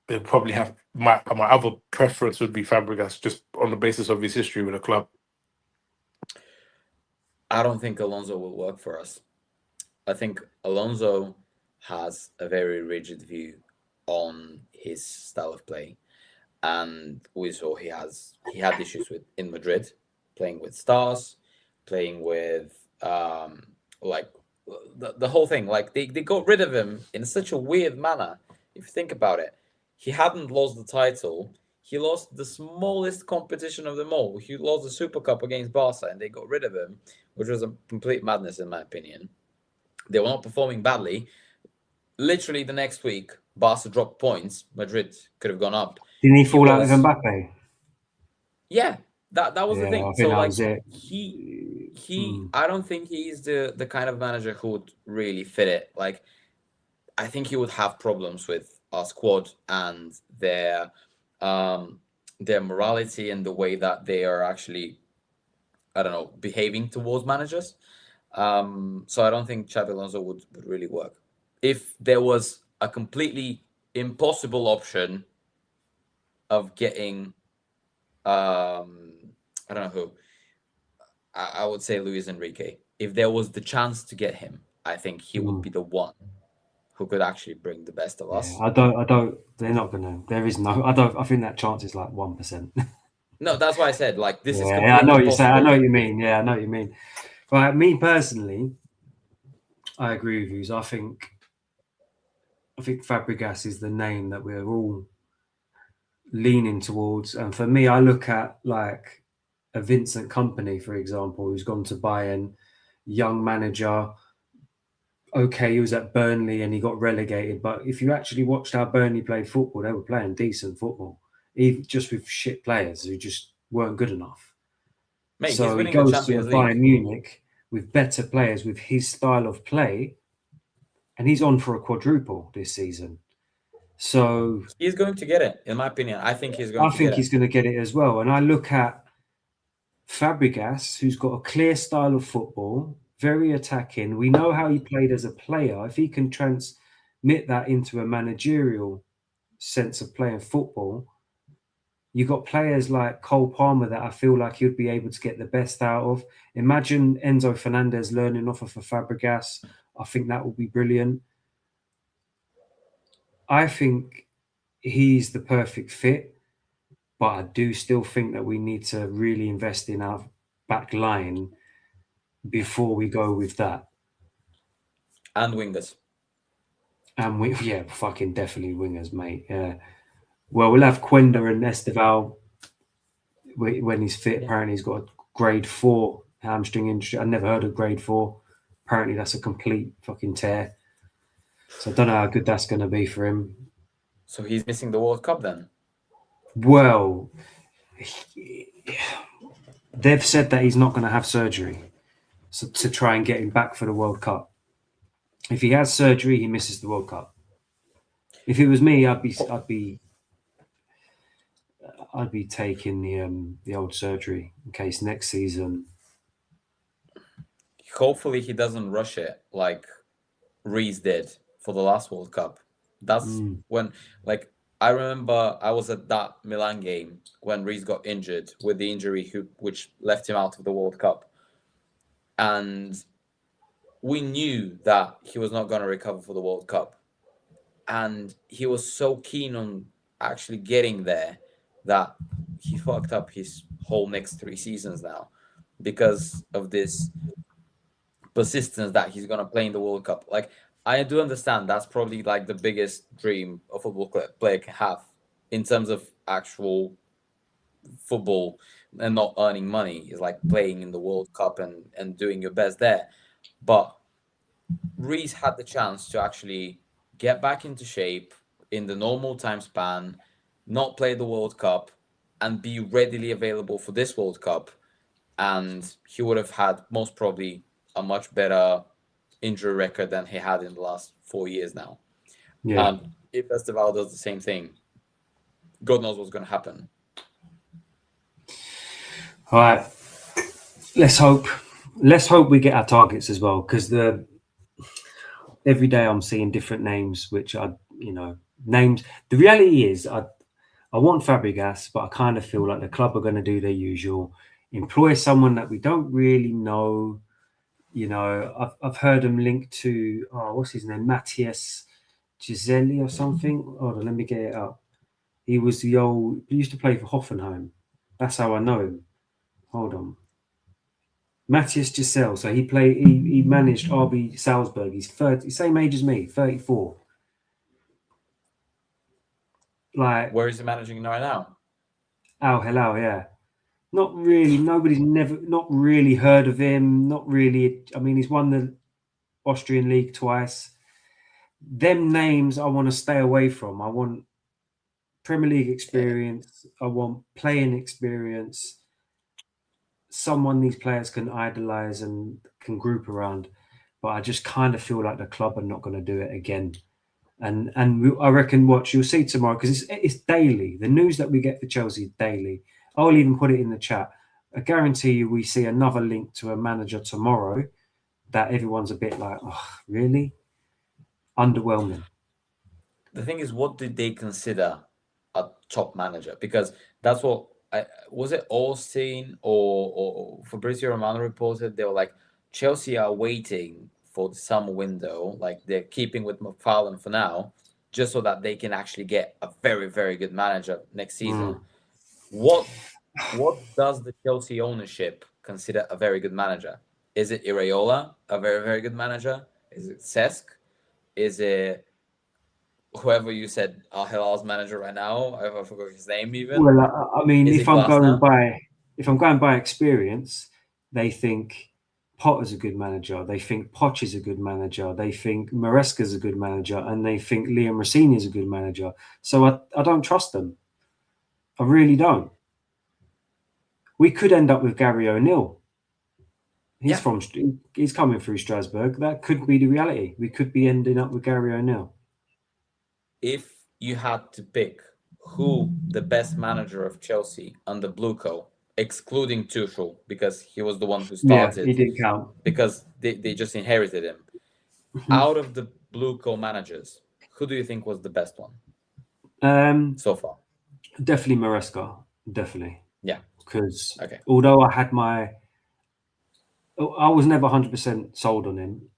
they probably have my other preference would be Fabregas, just on the basis of his history with the club. I don't think Alonso will work for us. I think Alonso has a very rigid view on his style of play, and we saw he had issues in Madrid, playing with stars, playing with like the whole thing. Like they got rid of him in such a weird manner. If you think about it, he hadn't lost the title. He lost the smallest competition of them all. He lost the Super Cup against Barca, and they got rid of him, which was a complete madness in my opinion. They were not performing badly. Literally the next week, Barca dropped points. Madrid could have gone up. Didn't he fall out with Mbappe? Yeah, that was the thing. So like was it. I don't think he's the kind of manager who would really fit it. Like, I think he would have problems with our squad and their morality and the way that they are actually, I don't know, behaving towards managers. So I don't think Xabi Alonso would really work. If there was a completely impossible option of getting, I don't know who, I would say Luis Enrique. If there was the chance to get him, I think he would be the one who could actually bring the best of us. I don't. They're not gonna. There is no. I think that chance is like 1%. No, that's why I said like this is. I know what you're saying. I know what you mean. Yeah, I know what you mean. But me personally, I agree with you. I think Fabregas is the name that we're all leaning towards. And for me, I look at like a Vincent Kompany, for example, who's gone to Bayern, young manager. Okay, he was at Burnley and he got relegated. But if you actually watched how Burnley played football, they were playing decent football, even just with shit players who just weren't good enough. Mate, so he goes to Bayern Munich with better players, with his style of play, and he's on for a quadruple this season. So he's going to get it, in my opinion. I think he's going to get it as well. And I look at Fabregas, who's got a clear style of football, very attacking. We know how he played as a player. If he can transmit that into a managerial sense of playing football, you've got players like Cole Palmer that I feel like you'd be able to get the best out of. Imagine Enzo Fernandez learning off of a Fabregas. I think that would be brilliant. I think he's the perfect fit, but I do still think that we need to really invest in our back line before we go with that. And wingers. And fucking definitely wingers, mate. Yeah. Well, we'll have Quenda and Esteval when he's fit. Apparently, he's got a grade 4 hamstring injury. I never heard of grade 4. Apparently, that's a complete fucking tear. So I don't know how good that's going to be for him. So he's missing the World Cup then? Well, they've said that he's not going to have surgery to try and get him back for the World Cup. If he has surgery, he misses the World Cup. If it was me, I'd be taking the old surgery in case next season hopefully he doesn't rush it like Rees did for the last World Cup. That's when, like, I remember I was at that Milan game when Rees got injured with the injury which left him out of the World Cup. And we knew that he was not going to recover for the World Cup. And he was so keen on actually getting there that he fucked up his whole next 3 seasons now because of this persistence that he's going to play in the World Cup. Like, I do understand that's probably like the biggest dream a football player can have in terms of actual football and not earning money, is like playing in the World Cup and doing your best there. But Rees had the chance to actually get back into shape in the normal time span, not play the World Cup, and be readily available for this World Cup. And he would have had most probably a much better injury record than he had in the last 4 years now. Yeah. If Esteval does the same thing, God knows what's going to happen. All right. Let's hope we get our targets as well, because every day I'm seeing different names, which are, names. The reality is I want Fabregas, but I kind of feel like the club are going to do their usual, employ someone that we don't really know. I've heard him linked to, what's his name? Matthias Giseli or something. Hold on, let me get it up. He used to play for Hoffenheim. That's how I know him. Hold on. Matthias Giselle. So he managed RB Salzburg. He's 30, same age as me, 34. Like, where is he managing right now? Al Hilal, yeah. Not really. Nobody's not really heard of him. Not really. I mean, he's won the Austrian league twice. Them names I want to stay away from. I want Premier League experience. I want playing experience. Someone these players can idolize and can group around. But I just kind of feel like the club are not going to do it again. And I reckon you'll see tomorrow, because it's daily. The news that we get for Chelsea is daily. I'll even put it in the chat. I guarantee you we see another link to a manager tomorrow that everyone's a bit like, oh, really? Underwhelming. The thing is, what did they consider a top manager? Because that's what was it Austin or Fabrizio Romano reported. They were like, Chelsea are waiting for the summer window, like they're keeping with McFarlane for now, just so that they can actually get a very, very good manager next season. What does the Chelsea ownership consider a very good manager? Is it Iraola, a very, very good manager? Is it Cesc? Is it whoever you said Al Hilal's manager right now? I forgot his name even. Well, I mean, if I'm going by experience, they think Potter's a good manager. They think Poch is a good manager. They think Maresca's a good manager, and they think Liam Rosenior is a good manager. So I don't trust them. I really don't. We could end up with Gary O'Neill. He's coming through Strasbourg. That could be the reality. We could be ending up with Gary O'Neill. If you had to pick who the best manager of Chelsea under Bluco, excluding Tuchel, because he was the one who started. Yeah, he didn't count. Because they just inherited him. Out of the Bluco managers, who do you think was the best one so far? Definitely Maresca. Definitely. Yeah. Because although I was never 100% sold on him,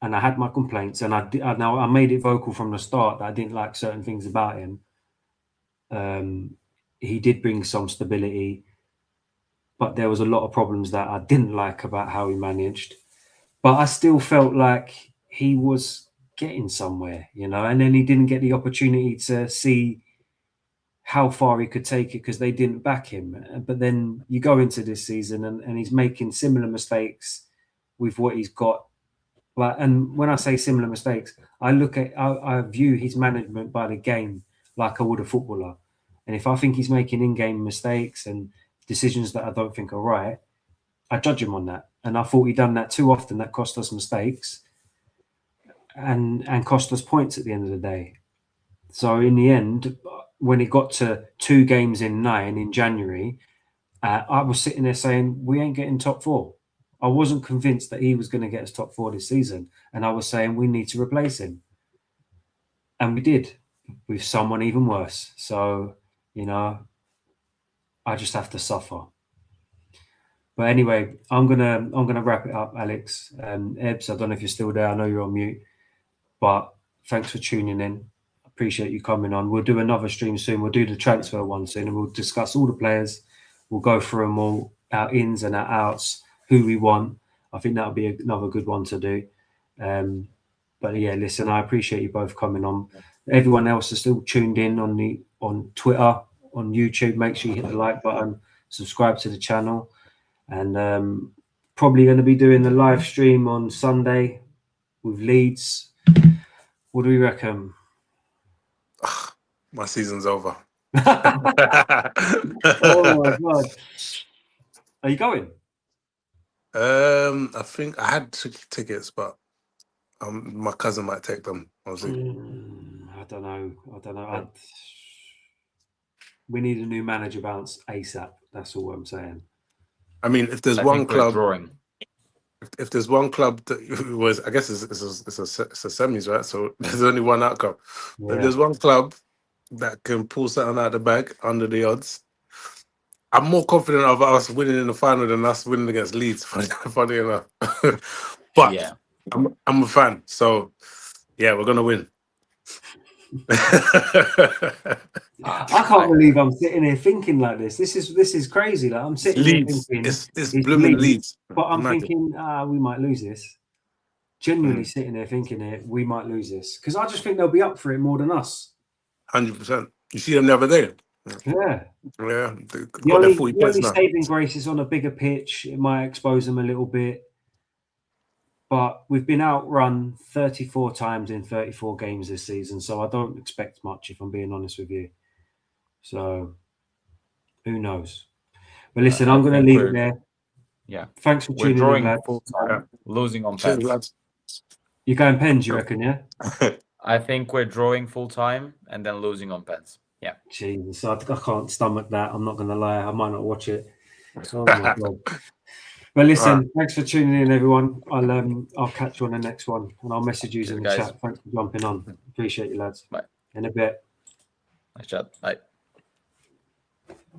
and I had my complaints, and I made it vocal from the start that I didn't like certain things about him. He did bring some stability, but there was a lot of problems that I didn't like about how he managed. But I still felt like he was getting somewhere, and then he didn't get the opportunity to see how far he could take it because they didn't back him. But then you go into this season and he's making similar mistakes with what he's got. And when I say similar mistakes, I view his management by the game like I would a footballer. And if I think he's making in-game mistakes and decisions that I don't think are right, I judge him on that. And I thought he'd done that too often. That cost us mistakes and cost us points at the end of the day. So in the end, when it got to 2 games in 9 in January, I was sitting there saying, we ain't getting top 4. I wasn't convinced that he was going to get us top 4 this season. And I was saying we need to replace him. And we did with someone even worse. So, you know, I just have to suffer. But anyway, I'm gonna wrap it up, Alex. Ebbs, I don't know if you're still there. I know you're on mute. But thanks for tuning in. Appreciate you coming on. We'll do another stream soon. We'll do the transfer one soon, and we'll discuss all the players. We'll go through them all, our ins and our outs, who we want. I think that'll be another good one to do. But yeah, listen, I appreciate you both coming on. Everyone else is still tuned in on Twitter, on YouTube. Make sure you hit the like button, subscribe to the channel, and probably going to be doing the live stream on Sunday with Leeds. What do we reckon? My season's over. Oh my God. Are you going? I think I had tickets, but my cousin might take them. I don't know. We need a new manager bounce ASAP. That's all I'm saying. I mean, if there's one club, if there's one club that was, I guess it's a semis, right? So there's only one outcome. Yeah. If there's one club that can pull something out of the bag under the odds, I'm more confident of us winning in the final than us winning against Leeds. Funny enough, but yeah, I'm a fan, so yeah, we're gonna win. I can't believe I'm sitting here thinking like this. This is crazy. Like I'm sitting here thinking it's blooming Leeds. But I'm thinking, we might lose this. Genuinely sitting there thinking we might lose this. Because I just think they'll be up for it more than us. 100%. You see them the other day. Yeah. Yeah. The only saving grace is on a bigger pitch. It might expose them a little bit. But we've been outrun 34 times in 34 games this season, so I don't expect much, if I'm being honest with you. So, who knows? But listen, I'm going to leave it there. Yeah. Thanks for tuning in, lads. Full time, losing on pens. You're going pens, you reckon, yeah? I think we're drawing full time and then losing on pens. Yeah. Jesus, I can't stomach that. I'm not going to lie. I might not watch it. Oh, my God. But listen, thanks for tuning in, everyone. I'll catch you on the next one, and I'll message you in the chat. Thanks for jumping on. Appreciate you, lads. Bye. In a bit. Nice chat. Bye.